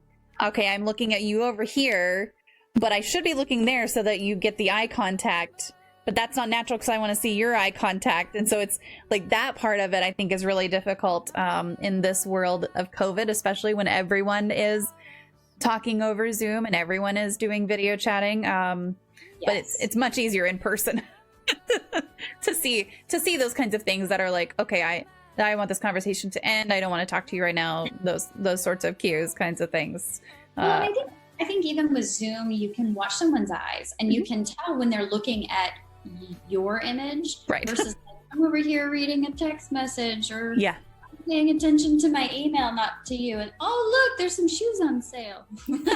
okay, I'm looking at you over here, but I should be looking there so that you get the eye contact. but that's not natural because I want to see your eye contact. And so it's like that part of it, I think, is really difficult in this world of COVID, especially when everyone is talking over Zoom and everyone is doing video chatting. But it's much easier in person to see those kinds of things that are like, okay, I want this conversation to end. I don't want to talk to you right now. Those sorts of cues, kinds of things. Well, I think even with Zoom, you can watch someone's eyes and you can tell when they're looking at your image versus like, I'm over here reading a text message or paying attention to my email, not to you. And oh, look, there's some shoes on sale. I'm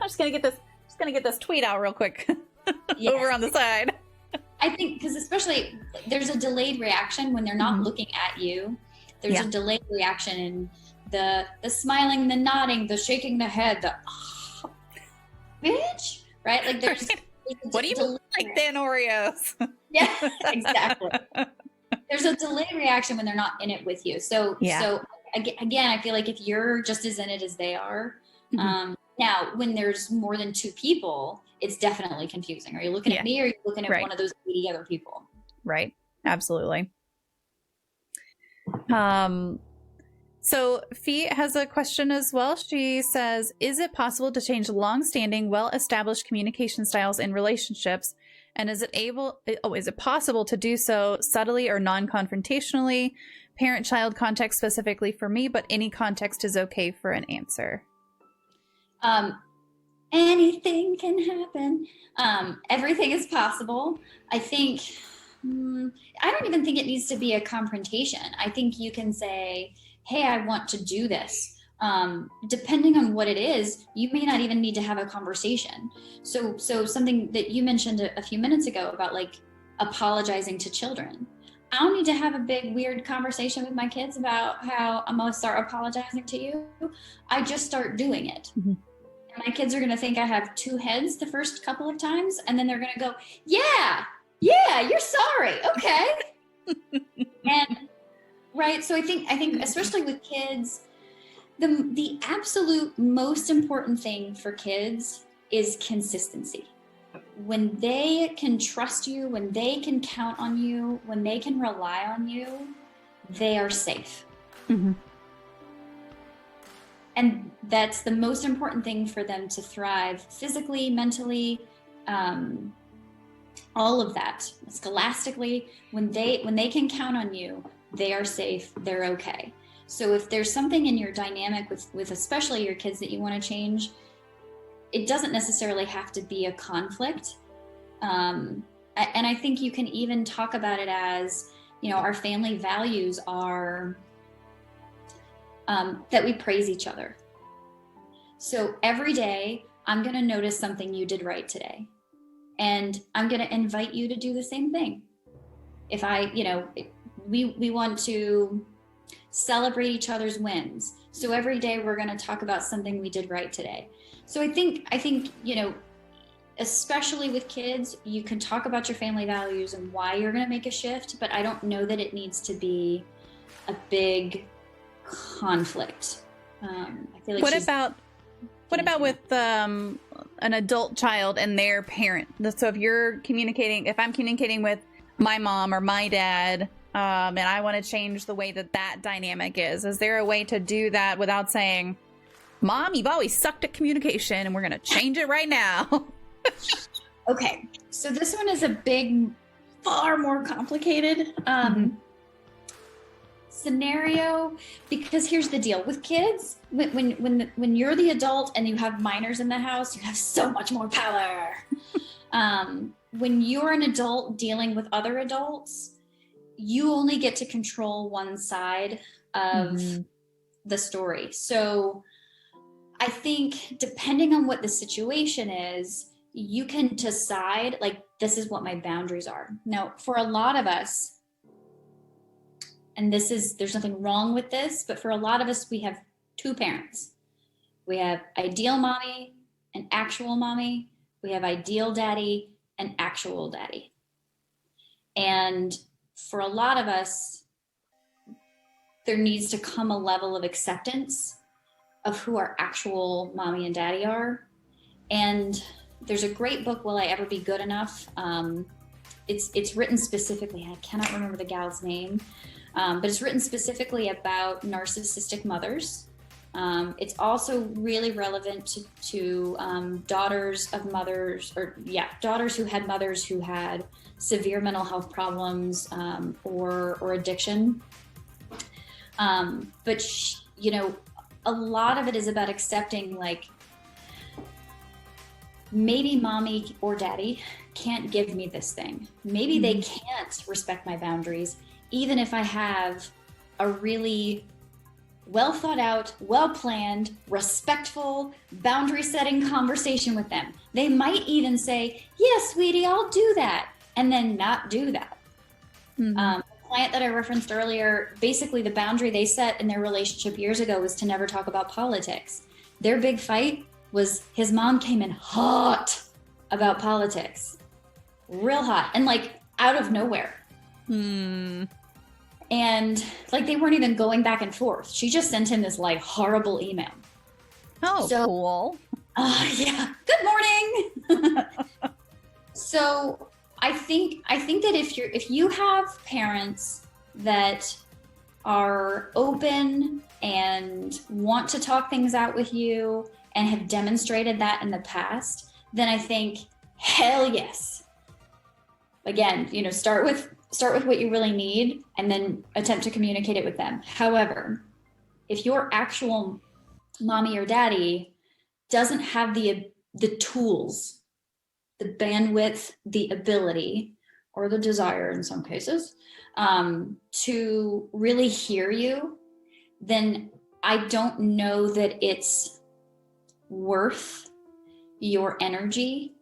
just gonna get this tweet out real quick over on the side. I think because especially there's a delayed reaction when they're not looking at you. There's a delayed reaction in the smiling, the nodding, the shaking the head, the bitch, right? Like there's what do you mean like thin Oreos? Yeah, exactly. There's a delayed reaction when they're not in it with you. So again, I feel like if you're just as in it as they are, now when there's more than two people, it's definitely confusing. Are you looking at me or are you looking at one of those 80 other people? Right. Absolutely. So Fee has a question as well. She says, is it possible to change long-standing, well-established communication styles in relationships? And is it possible to do so subtly or non-confrontationally? Parent-child context specifically for me, but any context is okay for an answer. Anything can happen. Everything is possible. I think, I don't even think it needs to be a confrontation. I think you can say, hey, I want to do this. Depending on what it is, you may not even need to have a conversation. So something that you mentioned a few minutes ago about like apologizing to children. I don't need to have a big weird conversation with my kids about how I'm gonna start apologizing to you. I just start doing it. My kids are gonna think I have two heads the first couple of times, and then they're gonna go, yeah, you're sorry, okay. And right, so I think especially with kids, the absolute most important thing for kids is consistency. When they can trust you, when they can count on you, when they can rely on you, they are safe. And that's the most important thing for them to thrive physically, mentally, all of that. Scholastically, when they can count on you, they are safe, they're okay. So if there's something in your dynamic with especially your kids that you want to change, it doesn't necessarily have to be a conflict. And I think you can even talk about it as, our family values are that we praise each other. So every day I'm going to notice something you did right today. And I'm going to invite you to do the same thing. If we want to celebrate each other's wins. So every day we're going to talk about something we did right today. So I think, especially with kids, you can talk about your family values and why you're going to make a shift, but I don't know that it needs to be a big conflict. I feel like what about with an adult child and their parent? So if I'm communicating with my mom or my dad, and I want to change the way that dynamic is there a way to do that without saying, Mom, you've always sucked at communication and we're going to change it right now? Okay. So this one is far more complicated scenario, because here's the deal with kids. When you're the adult and you have minors in the house, you have so much more power. When you're an adult dealing with other adults, you only get to control one side of the story. So I think depending on what the situation is, you can decide, like, this is what my boundaries are. Now, for a lot of us, and there's nothing wrong with this, but for a lot of us, we have two parents. We have ideal mommy and actual mommy. We have ideal daddy and actual daddy. And for a lot of us, there needs to come a level of acceptance of who our actual mommy and daddy are. And there's a great book, Will I Ever Be Good Enough? It's written specifically, I cannot remember the gal's name, but it's written specifically about narcissistic mothers. It's also really relevant to daughters of mothers, daughters who had mothers who had severe mental health problems or addiction. But you know, a lot of it is about accepting, like, maybe mommy or daddy can't give me this thing. Maybe they can't respect my boundaries, even if I have a really well thought out, well planned, respectful, boundary setting conversation with them. They might even say, "Yeah, sweetie, I'll do that," and then not do that. The client that I referenced earlier, basically the boundary they set in their relationship years ago was to never talk about politics. Their big fight was his mom came in hot about politics, real hot, and like out of nowhere. And like they weren't even going back and forth. She just sent him this like horrible email. Oh, so, cool. Yeah. Good morning. So I think that if you have parents that are open and want to talk things out with you and have demonstrated that in the past, then I think, hell yes. Again, you know, start with what you really need and then attempt to communicate it with them. However, if your actual mommy or daddy doesn't have the tools, the bandwidth, the ability, or the desire in some cases, to really hear you, then I don't know that it's worth your energy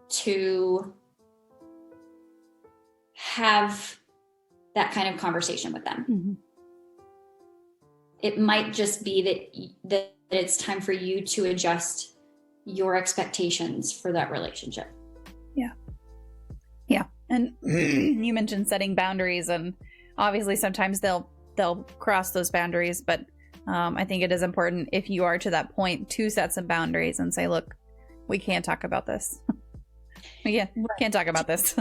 to have that kind of conversation with them. It might just be that it's time for you to adjust your expectations for that relationship. Yeah. And you mentioned setting boundaries, and obviously sometimes they'll cross those boundaries, but I think it is important, if you are to that point, to set some boundaries and say, look, we can't talk about this. Can't talk about this.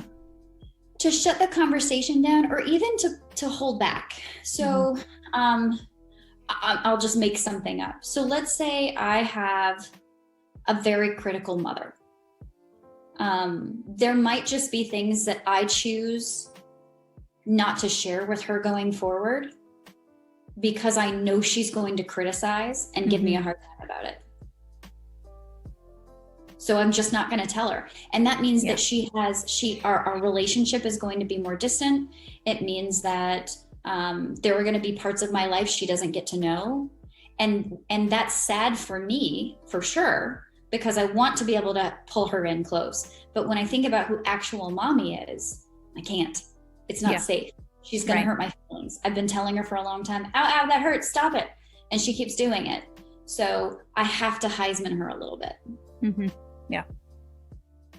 To shut the conversation down, or even to hold back. So I'll just make something up. So let's say I have a very critical mother. There might just be things that I choose not to share with her going forward because I know she's going to criticize and give me a hard time about it. So I'm just not going to tell her. And that means that our relationship is going to be more distant. It means that there are going to be parts of my life she doesn't get to know. And that's sad for me, for sure, because I want to be able to pull her in close. But when I think about who actual mommy is, I can't. It's not safe. She's going to hurt my feelings. I've been telling her for a long time, ow, ow, that hurts, stop it. And she keeps doing it. So I have to Heisman her a little bit. Yeah.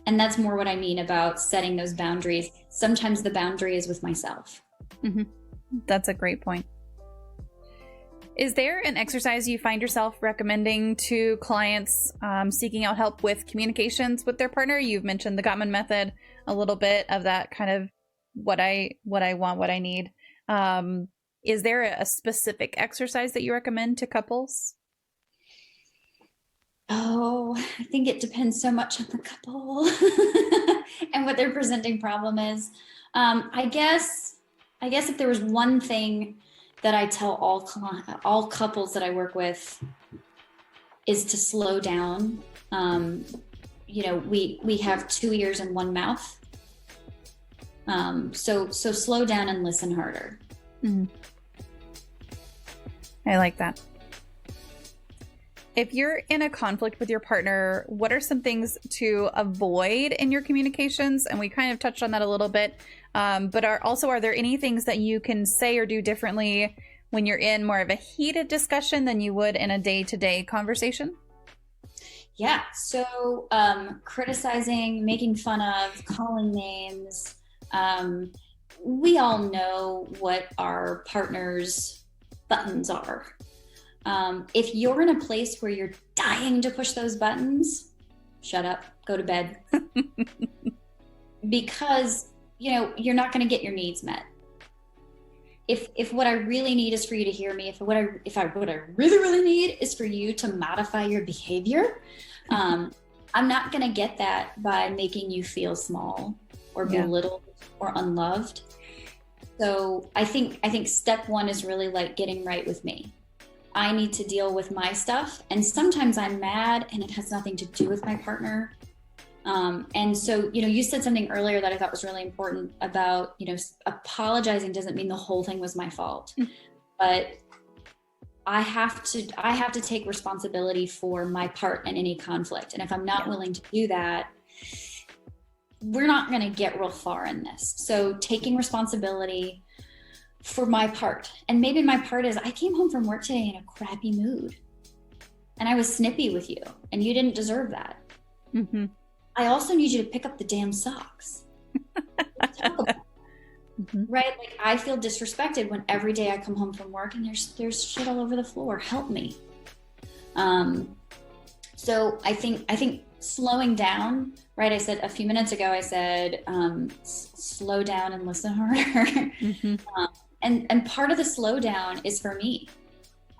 And that's more what I mean about setting those boundaries. Sometimes the boundary is with myself. That's a great point. Is there an exercise you find yourself recommending to clients seeking out help with communications with their partner? You've mentioned the Gottman method, a little bit of that kind of what I want, what I need. Is there a specific exercise that you recommend to couples? Oh, I think it depends so much on the couple and what their presenting problem is. I guess if there was one thing that I tell all couples that I work with is to slow down. You know, we have 2 ears and one mouth. So slow down and listen harder. I like that. If you're in a conflict with your partner, what are some things to avoid in your communications? And we kind of touched on that a little bit. But are there any things that you can say or do differently when you're in more of a heated discussion than you would in a day-to-day conversation? Yeah. So criticizing, making fun of, calling names. We all know what our partner's buttons are. If you're in a place where you're dying to push those buttons, shut up, go to bed. Because, you know, you're not going to get your needs met. If what I really need is for you to hear me, what I really need is for you to modify your behavior, I'm not going to get that by making you feel small or belittled or unloved. So I think step one is really like getting right with me. I need to deal with my stuff, and sometimes I'm mad and it has nothing to do with my partner. And so, you know, you said something earlier that I thought was really important about, you know, apologizing doesn't mean the whole thing was my fault, but I have to take responsibility for my part in any conflict. And if I'm not willing to do that, we're not going to get real far in this. So taking responsibility for my part, and maybe my part is I came home from work today in a crappy mood and I was snippy with you and you didn't deserve that. Mm-hmm. I also need you to pick up the damn socks. Talk about it. Mm-hmm. Right? Like, I feel disrespected when every day I come home from work and there's shit all over the floor. Help me. So I think slowing down, right? I said a few minutes ago, slow down and listen harder. Mm-hmm. And part of the slow down is for me.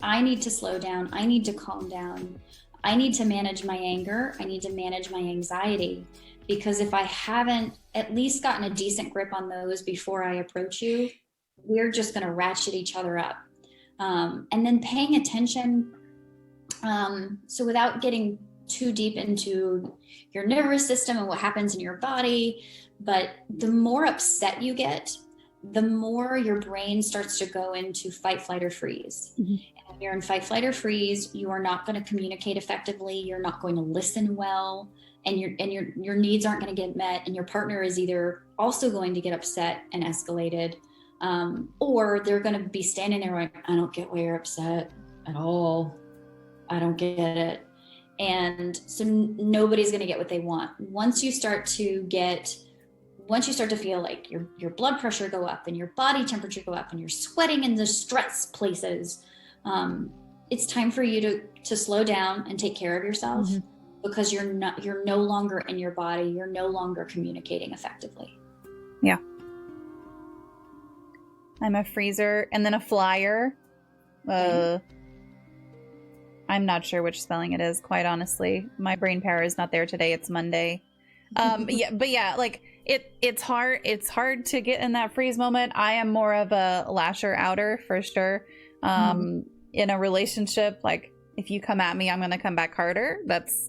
I need to slow down. I need to calm down. I need to manage my anger. I need to manage my anxiety, because if I haven't at least gotten a decent grip on those before I approach you, we're just going to ratchet each other up. And then paying attention. So without getting too deep into your nervous system and what happens in your body, but the more upset you get, the more your brain starts to go into fight, flight, or freeze. Mm-hmm. And if you're in fight, flight, or freeze, you are not going to communicate effectively. You're not going to listen well, and your needs aren't going to get met. And your partner is either also going to get upset and escalated, or they're going to be standing there like, I don't get why you're upset at all. I don't get it. And so nobody's going to get what they want. Once you start to feel like your blood pressure go up and your body temperature go up and you're sweating in the stress places, it's time for you to slow down and take care of yourself, mm-hmm. because you're no longer in your body. You're no longer communicating effectively. Yeah. I'm a freezer and then a flyer. I'm not sure which spelling it is, quite honestly. My brain power is not there today. It's Monday. Like it's hard to get in that freeze moment. I am more of a lasher outer for sure. In a relationship, like if you come at me, I'm going to come back harder. That's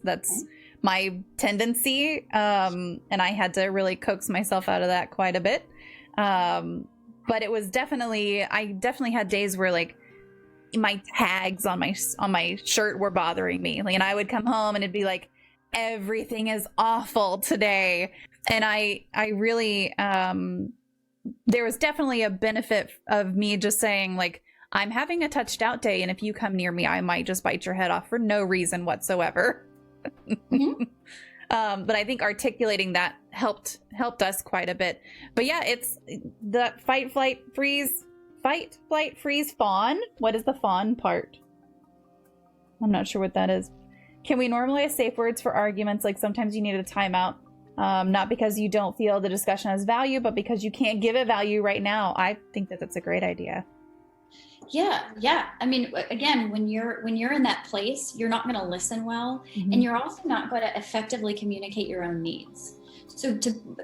my tendency. And I had to really coax myself out of that quite a bit. But it was I definitely had days where like my tags on my shirt were bothering me. Like, and I would come home and it'd be like, everything is awful today. And I really, there was definitely a benefit of me just saying like, I'm having a touched out day, and if you come near me, I might just bite your head off for no reason whatsoever. Mm-hmm. But I think articulating that helped us quite a bit. But yeah, it's the fight, flight, freeze, fawn. What is the fawn part? I'm not sure what that is. Can we normalize safe words for arguments? Like sometimes you need a timeout, not because you don't feel the discussion has value, but because you can't give it value right now. I think that's a great idea. Yeah. I mean, again, when you're in that place, you're not going to listen well, mm-hmm. and you're also not going to effectively communicate your own needs. So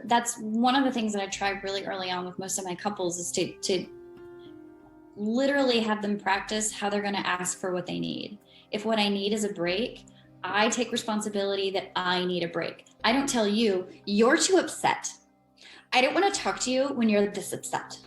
that's one of the things that I tried really early on with most of my couples is to literally have them practice how they're going to ask for what they need. If what I need is a break, I take responsibility that I need a break. I don't tell you, you're too upset. I don't want to talk to you when you're this upset.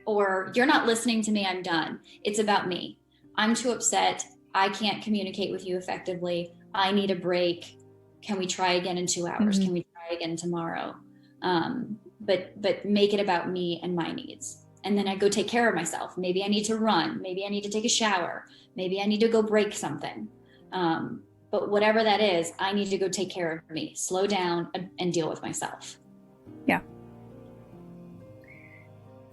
Or you're not listening to me, I'm done. It's about me. I'm too upset. I can't communicate with you effectively. I need a break. Can we try again in 2 hours? Mm-hmm. Can we try again tomorrow? But make it about me and my needs. And then I go take care of myself. Maybe I need to run. Maybe I need to take a shower. Maybe I need to go break something. But whatever that is, I need to go take care of me, slow down and deal with myself. Yeah.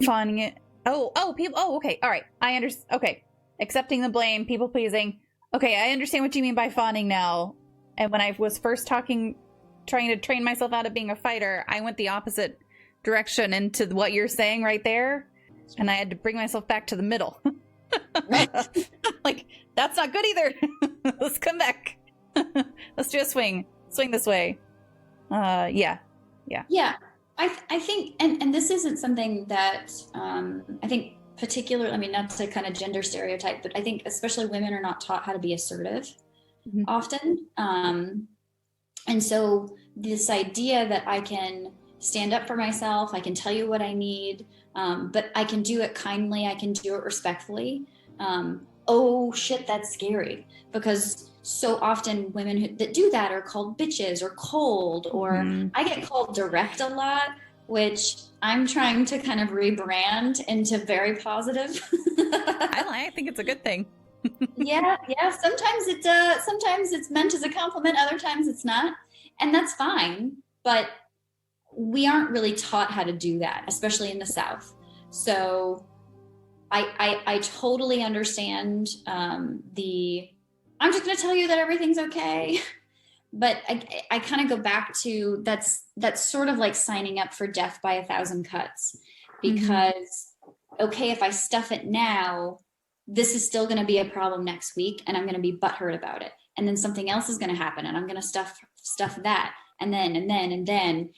Fawning it. People. Oh, okay. All right. I understand. Okay. Accepting the blame, people pleasing. Okay. I understand what you mean by fawning now. And when I was first talking trying to train myself out of being a fighter, I went the opposite direction into what you're saying right there. And I had to bring myself back to the middle. Like, that's not good either. Let's come back. Let's do a swing. Swing this way. Yeah. I think, and this isn't something that I think particularly, I mean, not to kind of gender stereotype, but I think especially women are not taught how to be assertive often. And so this idea that I can stand up for myself, I can tell you what I need, but I can do it kindly, I can do it respectfully. Oh shit, that's scary, because so often women that do that are called bitches or cold, or I get called direct a lot, which I'm trying to kind of rebrand into very positive. I think it's a good thing. yeah. Sometimes it's meant as a compliment, other times it's not, and that's fine. But we aren't really taught how to do that, especially in the South. So I totally understand I'm just going to tell you that everything's okay. But I kind of go back to that's sort of like signing up for death by 1,000 cuts, because okay, if I stuff it now, this is still going to be a problem next week, and I'm going to be butthurt about it, and then something else is going to happen, and I'm going to stuff that, and then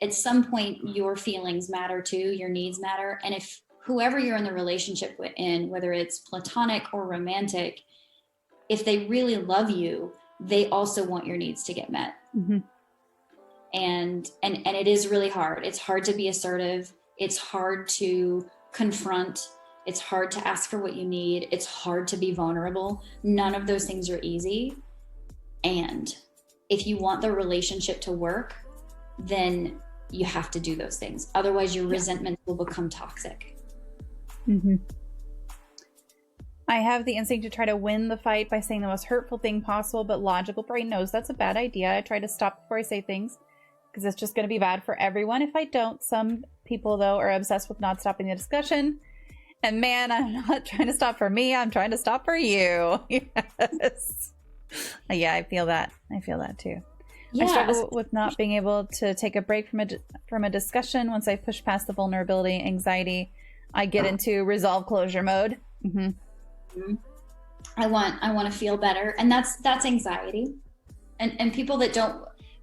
at some point your feelings matter too, your needs matter, and if whoever you're in the relationship with, whether it's platonic or romantic, if they really love you, they also want your needs to get met. And it is really hard. It's hard to be assertive. It's hard to confront. It's hard to ask for what you need. It's hard to be vulnerable. None of those things are easy. And if you want the relationship to work, then you have to do those things. Otherwise, your resentment will become toxic. I have the instinct to try to win the fight by saying the most hurtful thing possible, but logical brain knows that's a bad idea. I try to stop before I say things, because it's just going to be bad for everyone if I don't. Some people, though, are obsessed with not stopping the discussion. And man, I'm not trying to stop for me. I'm trying to stop for you. Yes. Yeah, I feel that. I feel that too. Yeah. I struggle with not being able to take a break from a discussion. Once I push past the vulnerability, anxiety, I get into resolve closure mode. I want to feel better, and that's anxiety. And people that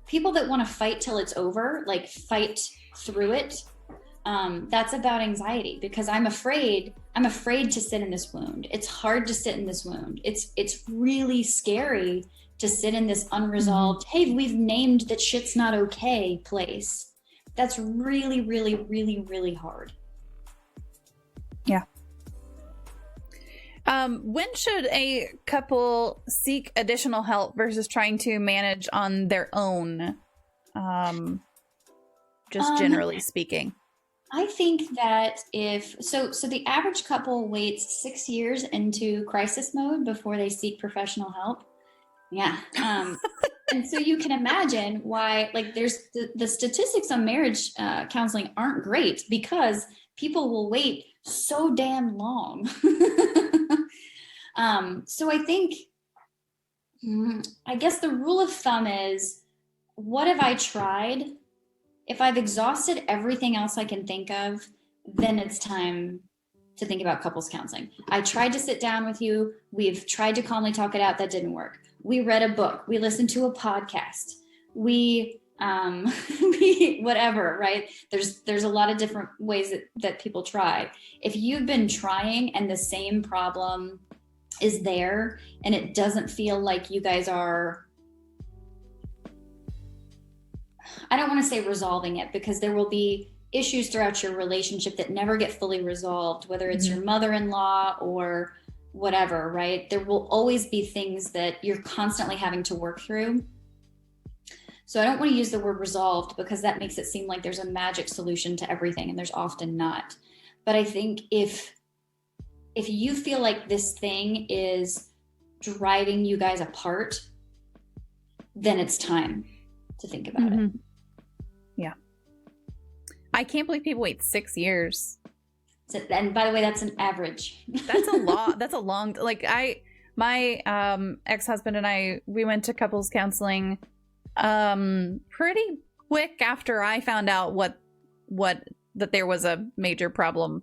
want to fight till it's over, like fight through it, that's about anxiety, because I'm afraid to sit in this wound. It's hard to sit in this wound. It's really scary to sit in this unresolved, hey, we've named that shit's not okay place. That's really, really, really, really hard. Yeah. When should a couple seek additional help versus trying to manage on their own? Just generally speaking. I think that so the average couple waits 6 years into crisis mode before they seek professional help. Yeah. And so you can imagine why, like, there's the statistics on marriage counseling aren't great, because people will wait so damn long. So I think, I guess the rule of thumb is, what have I tried? If I've exhausted everything else I can think of, then it's time to think about couples counseling. I tried to sit down with you. We've tried to calmly talk it out. That didn't work. We read a book. We listened to a podcast. We whatever, right? There's a lot of different ways that people try. If you've been trying and the same problem is there, and it doesn't feel like you guys are, I don't want to say resolving it, because there will be issues throughout your relationship that never get fully resolved, whether it's your mother-in-law or whatever, right? There will always be things that you're constantly having to work through. So I don't want to use the word resolved, because that makes it seem like there's a magic solution to everything, and there's often not. But I think if you feel like this thing is driving you guys apart, then it's time to think about it. Yeah. I can't believe people wait 6 years. And by the way, that's an average. That's a lot. That's a long, like my ex-husband and I, we went to couples counseling Pretty quick after I found out that there was a major problem.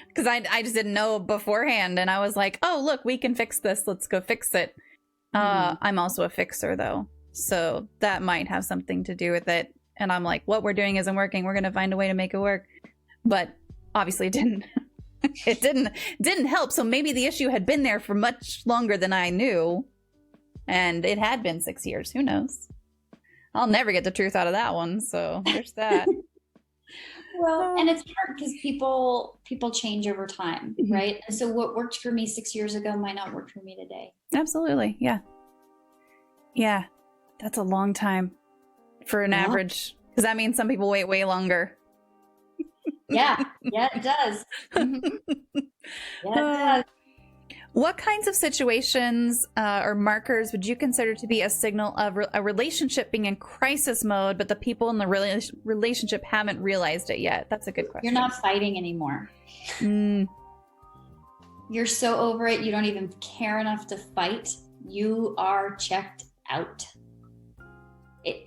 Because I just didn't know beforehand, and I was like, oh, look, we can fix this. Let's go fix it. I'm also a fixer, though, so that might have something to do with it. And I'm like, what we're doing isn't working. We're going to find a way to make it work. But obviously it didn't. It didn't help. So maybe the issue had been there for much longer than I knew. And it had been 6 years. Who knows? I'll never get the truth out of that one. So there's that. Well, and it's hard because people change over time, right? And so what worked for me 6 years ago might not work for me today. Absolutely. Yeah. Yeah. That's a long time for an average. Because that means some people wait way longer. Yeah. Yeah, it does. Yeah, it does. What kinds of situations or markers would you consider to be a signal of a relationship being in crisis mode, but the people in the relationship haven't realized it yet? That's a good question. You're not fighting anymore. You're so over it, you don't even care enough to fight. You are checked out.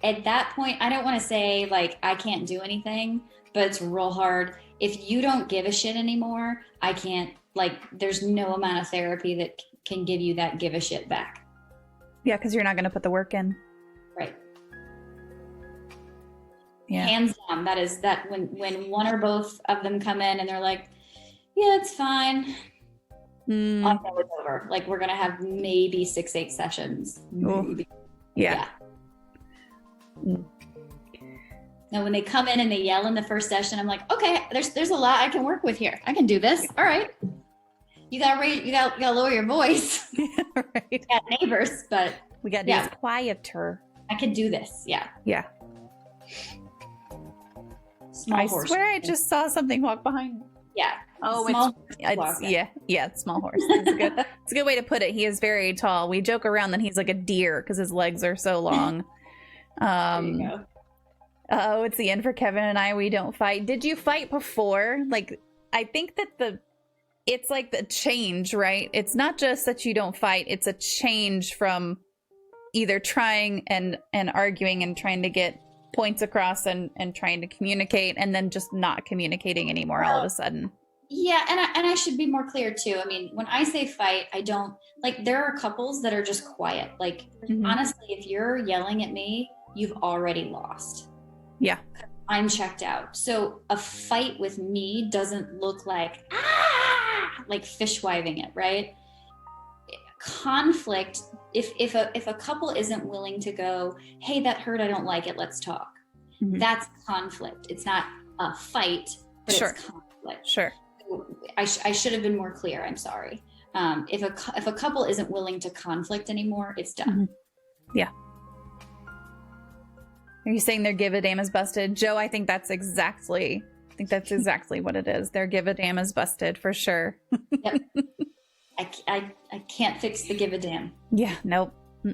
At that point, I don't want to say, like, I can't do anything, but it's real hard. If you don't give a shit anymore, I can't. Like, there's no amount of therapy that can give you that give a shit back. Yeah, because you're not going to put the work in. Right. Yeah. Hands down. That is that when one or both of them come in and they're like, yeah, it's fine. I'll know it's over. Like, we're going to have maybe 6-8 sessions. Maybe. Yeah. Now, when they come in and they yell in the first session, I'm like, okay, there's a lot I can work with here. I can do this. All right. You gotta lower your voice. Right. You got neighbors, but we got to be quieter. I can do this. Yeah. Yeah. I swear I just saw something walk behind me. Yeah. Oh, it's small horse. It's a good way to put it. He is very tall. We joke around that he's like a deer because his legs are so long. There you go. Oh, it's the end for Kevin and I. We don't fight. Did you fight before? Like, I think that it's like the change, right? It's not just that you don't fight. It's a change from either trying and arguing and trying to get points across and trying to communicate, and then just not communicating anymore all of a sudden. Yeah, and I should be more clear too. I mean, when I say fight, I don't, like, there are couples that are just quiet. Like, honestly, if you're yelling at me, you've already lost. Yeah. I'm checked out. So a fight with me doesn't look like, like fishwiving it, right? Conflict, if a couple isn't willing to go, hey, that hurt, I don't like it, let's talk. That's conflict. It's not a fight, but it's conflict. Sure. I should have been more clear. I'm sorry. If a couple isn't willing to conflict anymore, it's done. Yeah. Are you saying their give a damn is busted? Joe, I think that's exactly what it is. Their give a damn is busted for sure. Yep. I can't fix the give a damn. Yeah, nope. I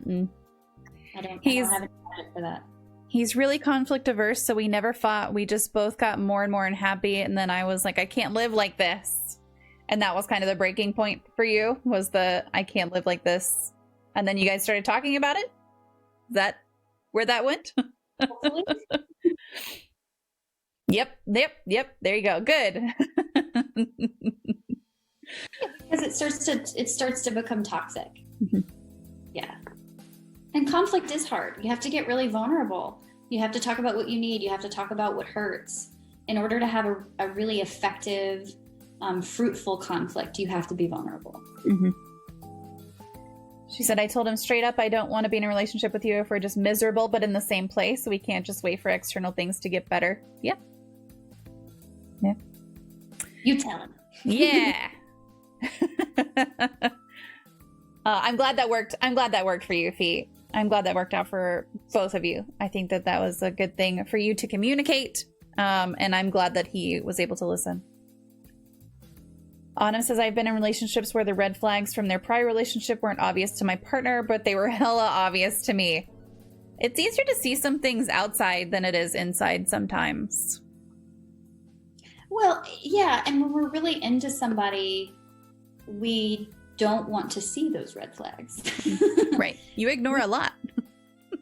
don't have a budget for that. He's really conflict averse, so we never fought. We just both got more and more unhappy, and then I was like, I can't live like this. And that was kind of the breaking point for you, was the I can't live like this. And then you guys started talking about it? Is that where that went? Hopefully. Yep. There you go. Good. Because it starts to become toxic. Yeah. And conflict is hard. You have to get really vulnerable. You have to talk about what you need. You have to talk about what hurts. In order to have a really effective, fruitful conflict, you have to be vulnerable. She said, I told him straight up, I don't want to be in a relationship with you if we're just miserable, but in the same place. So we can't just wait for external things to get better. Yeah. Yeah. You tell him. Yeah. I'm glad that worked. I'm glad that worked for you, Fee. I'm glad that worked out for both of you. I think that was a good thing for you to communicate. And I'm glad that he was able to listen. Anna says, I've been in relationships where the red flags from their prior relationship weren't obvious to my partner, but they were hella obvious to me. It's easier to see some things outside than it is inside sometimes. Well, yeah. And when we're really into somebody, we don't want to see those red flags. Right. You ignore a lot.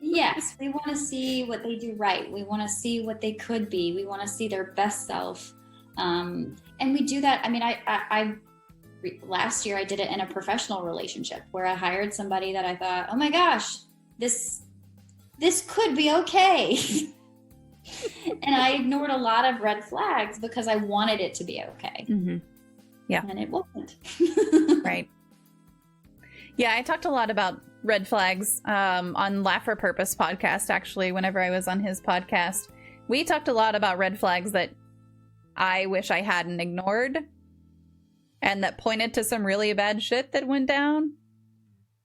Yes, we want to see what they do right. We want to see what they could be. We want to see their best self. And we do that. I mean, I last year I did it in a professional relationship where I hired somebody that I thought, oh my gosh, this could be okay. And I ignored a lot of red flags because I wanted it to be okay. Mm-hmm. Yeah. And it wasn't. Right. Yeah, I talked a lot about red flags on Laugh for Purpose podcast, actually, whenever I was on his podcast. We talked a lot about red flags that I wish I hadn't ignored and that pointed to some really bad shit that went down.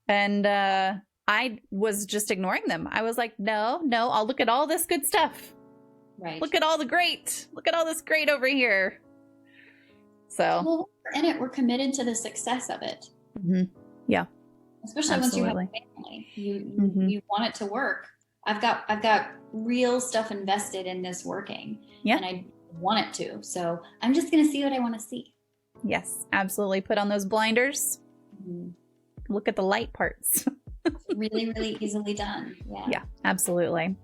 And I was just ignoring them. I was like, no, I'll look at all this good stuff. Right. Look at all the great. Look at all this great over here. So. Well, we're in it. We're committed to the success of it. Mm-hmm. Yeah. Especially Absolutely. Once you have a family, you want it to work. I've got real stuff invested in this working, and I want it to. So I'm just going to see what I want to see. Yes, absolutely. Put on those blinders. Mm-hmm. Look at the light parts. Really, really easily done. Yeah, absolutely.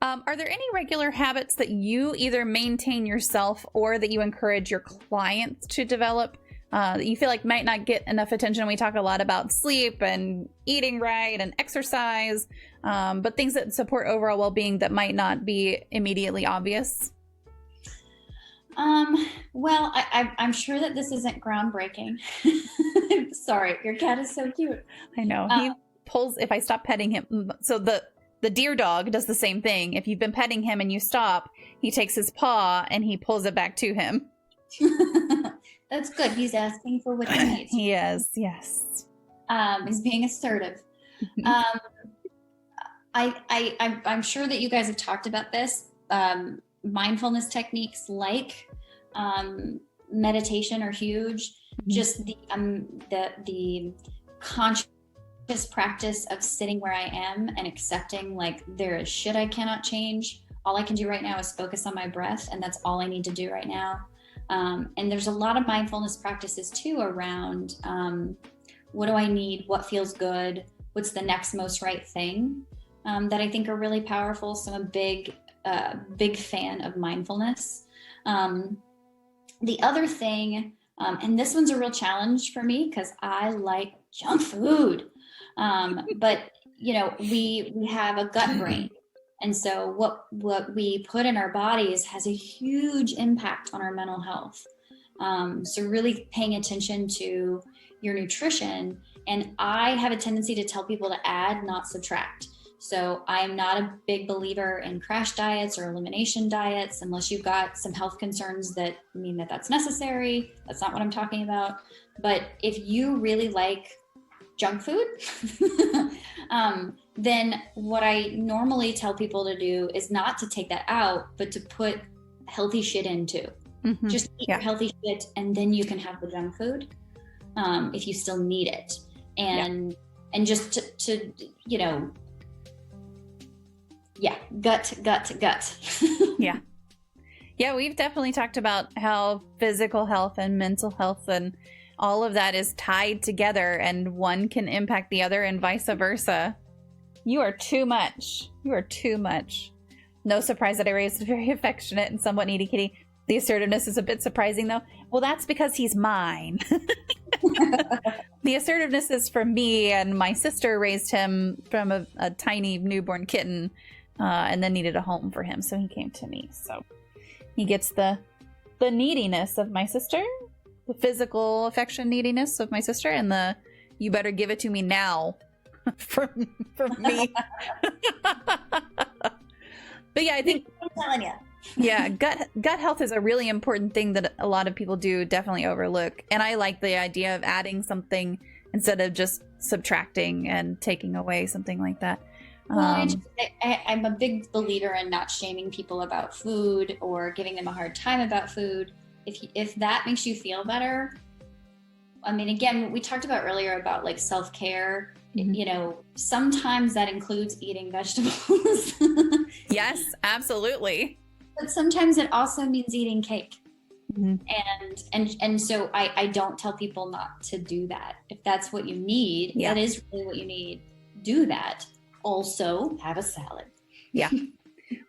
Are there any regular habits that you either maintain yourself or that you encourage your clients to develop that you feel like might not get enough attention? We talk a lot about sleep and eating right and exercise, but things that support overall well-being that might not be immediately obvious. Well, I'm sure that this isn't groundbreaking. Sorry, your cat is so cute. I know. He pulls, if I stop petting him. So the deer dog does the same thing. If you've been petting him and you stop, he takes his paw and he pulls it back to him. That's good. He's asking for what he needs. He is, yes. He's being assertive. I'm sure that you guys have talked about this. Mindfulness techniques like meditation are huge. Mm-hmm. Just the conscious practice of sitting where I am and accepting like there is shit I cannot change. All I can do right now is focus on my breath, and that's all I need to do right now. And there's a lot of mindfulness practices too around what do I need, what feels good, what's the next most right thing, that I think are really powerful. So I'm a big fan of mindfulness. The other thing, and this one's a real challenge for me because I like junk food, but you know, we have a gut brain. And so what we put in our bodies has a huge impact on our mental health. So really paying attention to your nutrition. And I have a tendency to tell people to add, not subtract. So I am not a big believer in crash diets or elimination diets unless you've got some health concerns that mean that that's necessary. That's not what I'm talking about. But if you really like junk food, then what I normally tell people to do is not to take that out, but to put healthy shit in too. Mm-hmm. Just eat your healthy shit, and then you can have the junk food if you still need it. And just to you know, gut. Yeah, we've definitely talked about how physical health and mental health and all of that is tied together, and one can impact the other and vice versa. You are too much. You are too much. No surprise that I raised a very affectionate and somewhat needy kitty. The assertiveness is a bit surprising though. Well, that's because he's mine. The assertiveness is from me, and my sister raised him from a tiny newborn kitten and then needed a home for him. So he came to me. So he gets the neediness of my sister, the physical affection neediness of my sister, and the you better give it to me now from me. But yeah, I think I'm telling you. Yeah, gut health is a really important thing that a lot of people do definitely overlook. And I like the idea of adding something instead of just subtracting and taking away, something like that. Well, I'm a big believer in not shaming people about food or giving them a hard time about food. If that makes you feel better, I mean, again, we talked about earlier about like self-care. Mm-hmm. You know, sometimes that includes eating vegetables. Yes, absolutely. But sometimes it also means eating cake. Mhm. And so I don't tell people not to do that. If that's what you need, Yeah. that is really what you need, do that. Also have a salad. Yeah.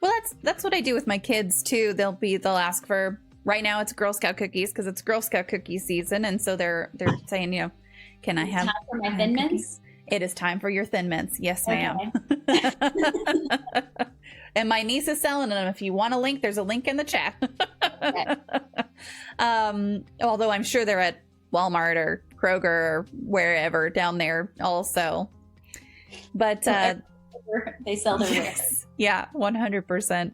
Well, that's what I do with my kids too. They'll ask for, right now it's Girl Scout cookies because it's Girl Scout cookie season, and so they're saying, you know, can I have time for my Thin Mints? It is time for your Thin Mints. Yes, ma'am. Okay. And my niece is selling them. If you want a link, there's a link in the chat. Okay. Although I'm sure they're at Walmart or Kroger or wherever down there also. But they sell their yes, yeah, 100%.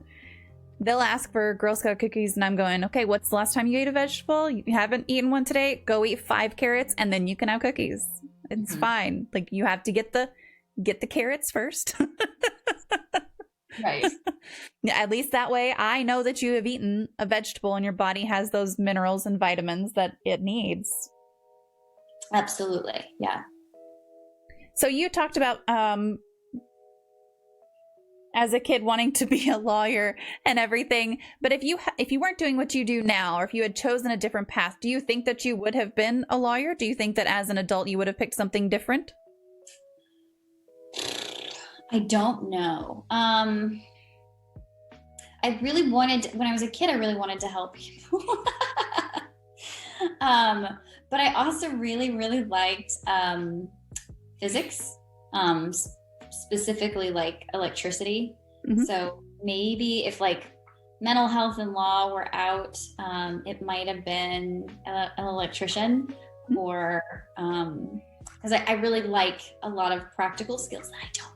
They'll ask for Girl Scout cookies, and I'm going, okay, what's the last time you ate a vegetable? You haven't eaten one today? Go eat 5 carrots, and then you can have cookies. It's fine. Like, you have to get the carrots first. Right. Yeah, at least that way I know that you have eaten a vegetable and your body has those minerals and vitamins that it needs. Absolutely. Yeah. So you talked about as a kid wanting to be a lawyer and everything, but if you weren't doing what you do now, or if you had chosen a different path, do you think that you would have been a lawyer? Do you think that as an adult you would have picked something different? I don't know. I really wanted, when I was a kid, I really wanted to help people. But I also really, really liked physics, specifically like electricity. Mm-hmm. So maybe if like mental health and law were out, it might have been an electrician, Mm-hmm. or because I really like a lot of practical skills that I don't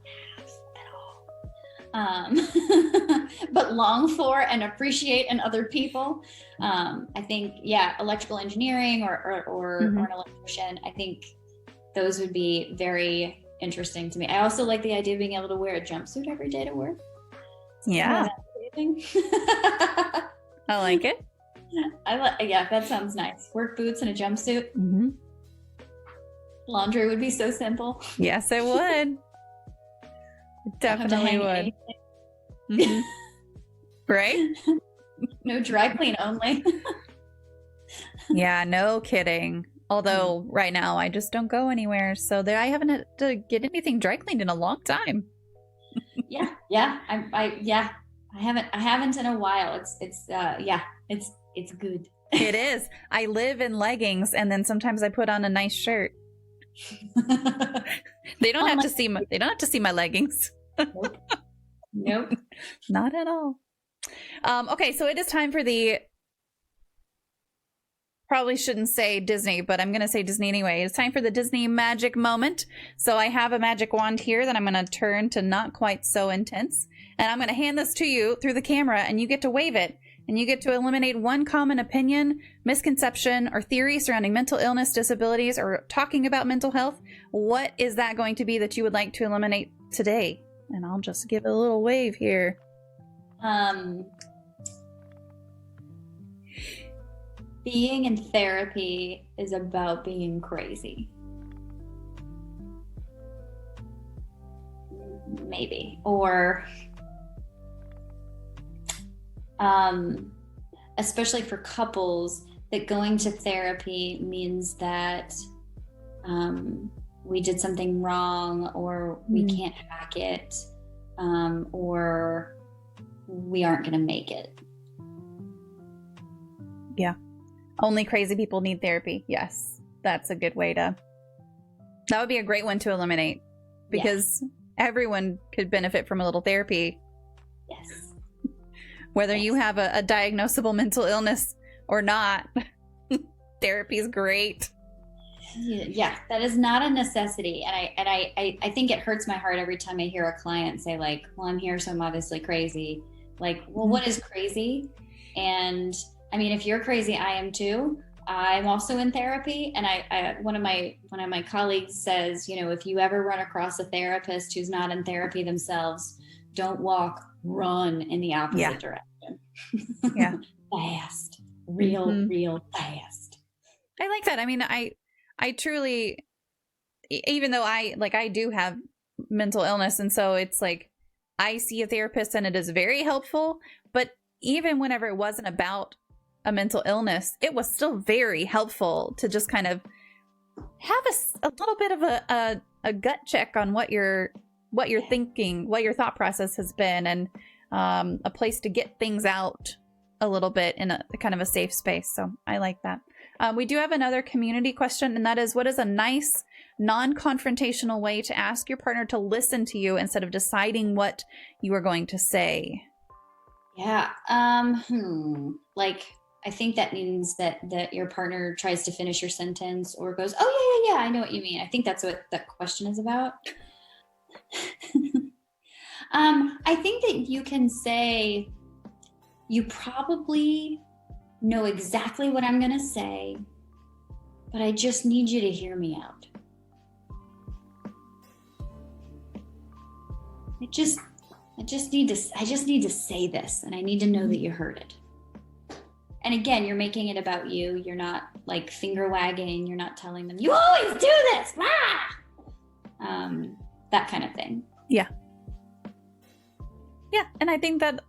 but long for and appreciate in other people. I think, yeah, electrical engineering or Mm-hmm. an electrician, I think those would be very interesting to me. I also like the idea of being able to wear a jumpsuit every day to work. Yeah. I like it. Yeah, that sounds nice. Work boots and a jumpsuit. Mm-hmm. Laundry would be so simple. Yes, it would. It definitely would. Mm-hmm. Right? No dry clean only. Yeah, no kidding. Although right now I just don't go anywhere, so I haven't had to get anything dry cleaned in a long time. Yeah. I haven't in a while. It's good. It is. I live in leggings, and then sometimes I put on a nice shirt. They don't have to see my leggings. Nope. Not at all. Okay, so it is time for the, probably shouldn't say Disney, but I'm going to say Disney anyway. It's time for the Disney magic moment. So I have a magic wand here that I'm going to turn to not quite so intense. And I'm going to hand this to you through the camera, and you get to wave it. And you get to eliminate one common opinion, misconception, or theory surrounding mental illness, disabilities, or talking about mental health. What is that going to be that you would like to eliminate today? And I'll just give it a little wave here. Being in therapy is about being crazy. Maybe. Or especially for couples, that going to therapy means that we did something wrong, or we can't hack it, or we aren't going to make it. Yeah. Only crazy people need therapy. Yes. That's a good way that would be a great one to eliminate, because everyone could benefit from a little therapy. Yes. Whether you have a diagnosable mental illness or not, therapy is great. Yeah, that is not a necessity. And I think it hurts my heart every time I hear a client say, like, well, I'm here, so I'm obviously crazy. Like, well, what is crazy? And I mean, if you're crazy, I am too. I'm also in therapy. And one of my colleagues says, you know, if you ever run across a therapist who's not in therapy themselves, don't walk, run in the opposite direction. Yeah. Fast, real fast. I like that. I mean, I truly, even though I do have mental illness, and so it's like, I see a therapist and it is very helpful, but even whenever it wasn't about a mental illness, it was still very helpful to just kind of have a little bit of a gut check on what you're thinking, what your thought process has been, and a place to get things out a little bit in a kind of a safe space. So I like that. We do have another community question, and that is, what is a nice non-confrontational way to ask your partner to listen to you instead of deciding what you are going to say? Yeah. Like, I think that means that your partner tries to finish your sentence or goes, oh yeah, I know what you mean. I think that's what that question is about. I think that you can say, you probably know exactly what I'm going to say, but I just need you to hear me out. I just need to say this, and I need to know that you heard it. And again, you're making it about you. You're not like finger wagging. You're not telling them, you always do this. That kind of thing. Yeah. Yeah. And I think that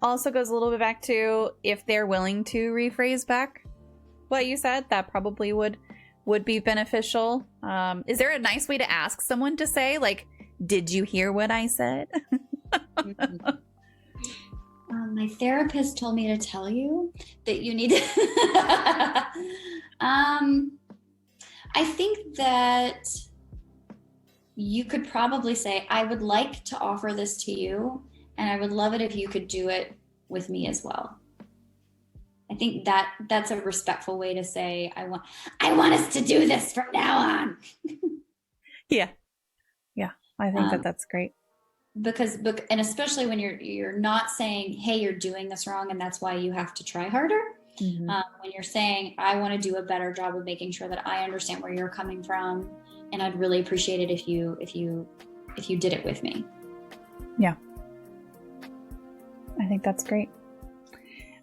also goes a little bit back to, if they're willing to rephrase back what you said, that probably would be beneficial. Is there a nice way to ask someone to say, like, did you hear what I said? My therapist told me to tell you that you need to. I think that you could probably say, I would like to offer this to you, and I would love it if you could do it with me as well. I think that's a respectful way to say, I want us to do this from now on. Yeah. I think that's great. And especially when you're not saying, hey, you're doing this wrong and that's why you have to try harder. Mm-hmm. When you're saying, I want to do a better job of making sure that I understand where you're coming from, and I'd really appreciate it if you did it with me. Yeah. I think that's great.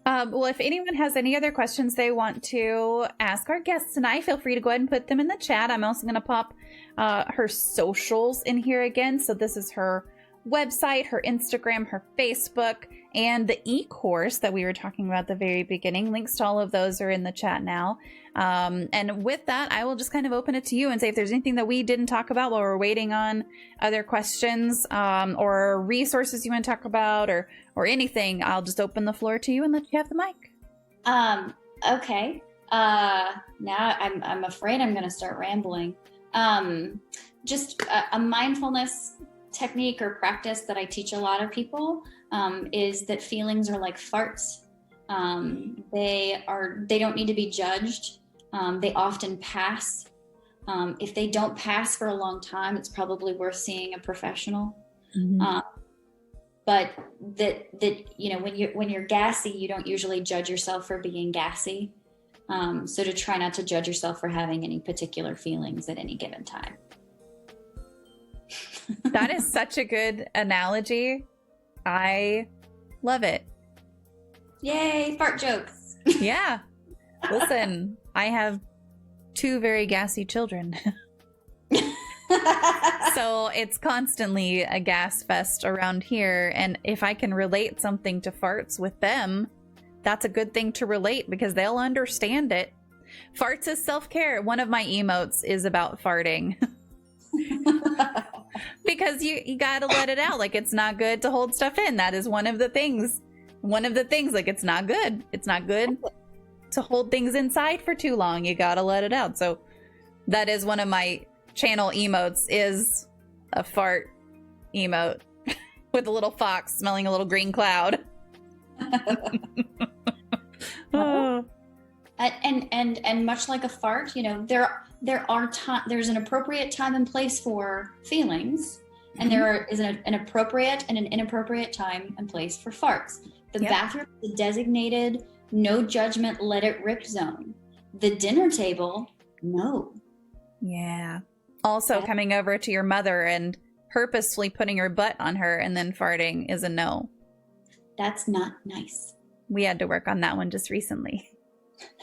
Well, if anyone has any other questions they want to ask our guests tonight, feel free to go ahead and put them in the chat. I'm also going to pop her socials in here again. So this is her website, her Instagram, her Facebook, and the e-course that we were talking about at the very beginning. Links to all of those are in the chat now. And with that, I will just kind of open it to you and say, if there's anything that we didn't talk about while we're waiting on other questions, or resources you want to talk about, or anything, I'll just open the floor to you and let you have the mic. Okay. Now I'm afraid I'm going to start rambling. Just a mindfulness technique or practice that I teach a lot of people is that feelings are like farts. They don't need to be judged. They often pass. If they don't pass for a long time, it's probably worth seeing a professional. Mm-hmm. But that when you're gassy, you don't usually judge yourself for being gassy. So to try not to judge yourself for having any particular feelings at any given time. That is such a good analogy. I love it. Yay, fart jokes. Yeah. Listen, I have 2 very gassy children. So it's constantly a gas fest around here. And if I can relate something to farts with them, that's a good thing to relate because they'll understand it. Farts is self-care. One of my emotes is about farting. Because you gotta let it out. Like, it's not good to hold stuff in. That is one of the things. Like, it's not good. It's not good to hold things inside for too long. You gotta let it out. So that is one of my channel emotes, is a fart emote with a little fox smelling a little green cloud. Oh. And much like a fart, there's an appropriate time and place for feelings, and there is an appropriate and an inappropriate time and place for farts. The bathroom is a designated no judgment, let it rip zone. The dinner table, no. Yeah. Also, coming over to your mother and purposefully putting your butt on her and then farting is a no. That's not nice. We had to work on that one just recently.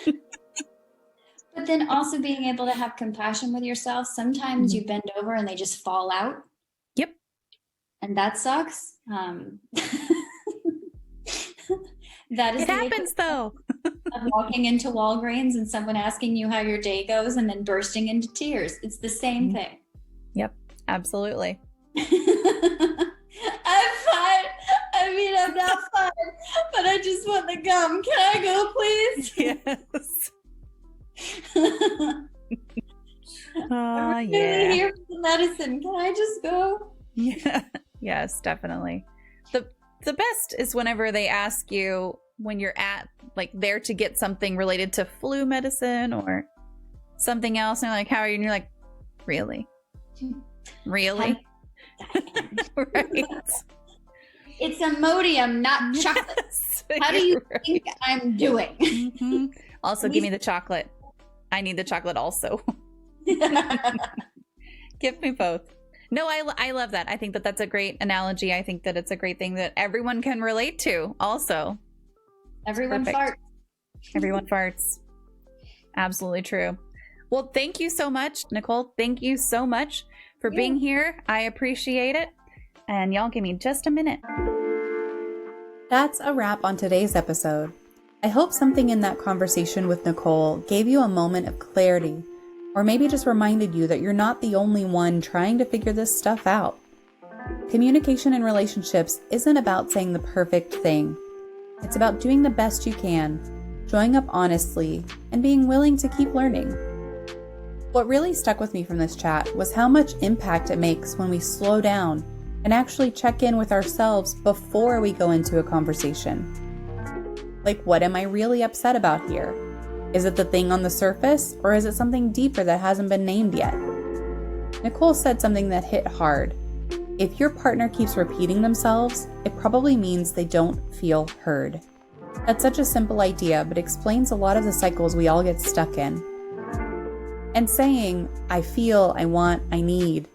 But then also being able to have compassion with yourself. Sometimes you bend over and they just fall out. Yep. And that sucks. That is it happens though. of walking into Walgreens and someone asking you how your day goes and then bursting into tears. It's the same thing. Yep, absolutely. I'm fine. I mean, I'm not fine, but I just want the gum. Can I go, please? Yes. I'm really here for the medicine. Can I just go? Yeah. Yes, definitely. The best is whenever they ask you when you're at like there to get something related to flu medicine or something else, and they're like, how are you? And you're like, really? Right. It's Imodium, not chocolate. How do you think I'm doing? Mm-hmm. Also, give me the chocolate. I need the chocolate also. Give me both. No, I love that. I think that that's a great analogy. I think that it's a great thing that everyone can relate to also. Everyone farts. Everyone farts. Absolutely true. Well, thank you so much, Nicole. Thank you so much for being here. I appreciate it. And y'all give me just a minute. That's a wrap on today's episode. I hope something in that conversation with Nicole gave you a moment of clarity, or maybe just reminded you that you're not the only one trying to figure this stuff out. Communication in relationships isn't about saying the perfect thing. It's about doing the best you can, showing up honestly, and being willing to keep learning. What really stuck with me from this chat was how much impact it makes when we slow down and actually check in with ourselves before we go into a conversation. Like, what am I really upset about here? Is it the thing on the surface, or is it something deeper that hasn't been named yet? Nicole said something that hit hard. If your partner keeps repeating themselves, it probably means they don't feel heard. That's such a simple idea, but explains a lot of the cycles we all get stuck in. And saying, I feel, I want, I need,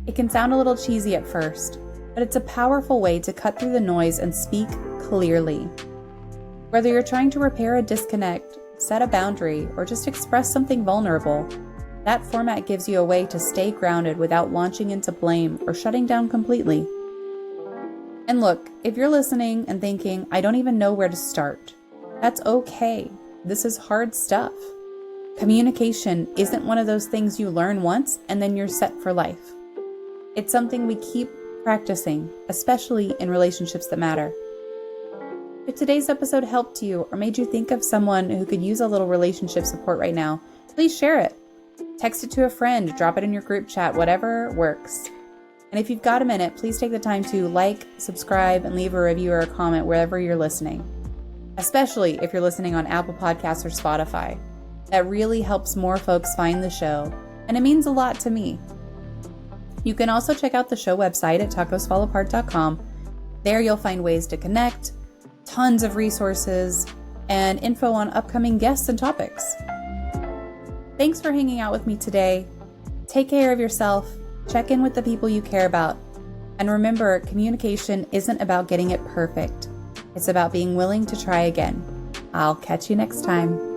it can sound a little cheesy at first, but it's a powerful way to cut through the noise and speak clearly. Whether you're trying to repair a disconnect, set a boundary, or just express something vulnerable, that format gives you a way to stay grounded without launching into blame or shutting down completely. And look, if you're listening and thinking, I don't even know where to start, that's okay. This is hard stuff. Communication isn't one of those things you learn once and then you're set for life. It's something we keep practicing, especially in relationships that matter. If today's episode helped you or made you think of someone who could use a little relationship support right now, please share it. Text it to a friend, drop it in your group chat, whatever works. And if you've got a minute, please take the time to like, subscribe, and leave a review or a comment wherever you're listening. Especially if you're listening on Apple Podcasts or Spotify. That really helps more folks find the show, and it means a lot to me. You can also check out the show website at tacosfallapart.com. There you'll find ways to connect, tons of resources, and info on upcoming guests and topics. Thanks for hanging out with me today. Take care of yourself, check in with the people you care about, and remember, communication isn't about getting it perfect. It's about being willing to try again. I'll catch you next time.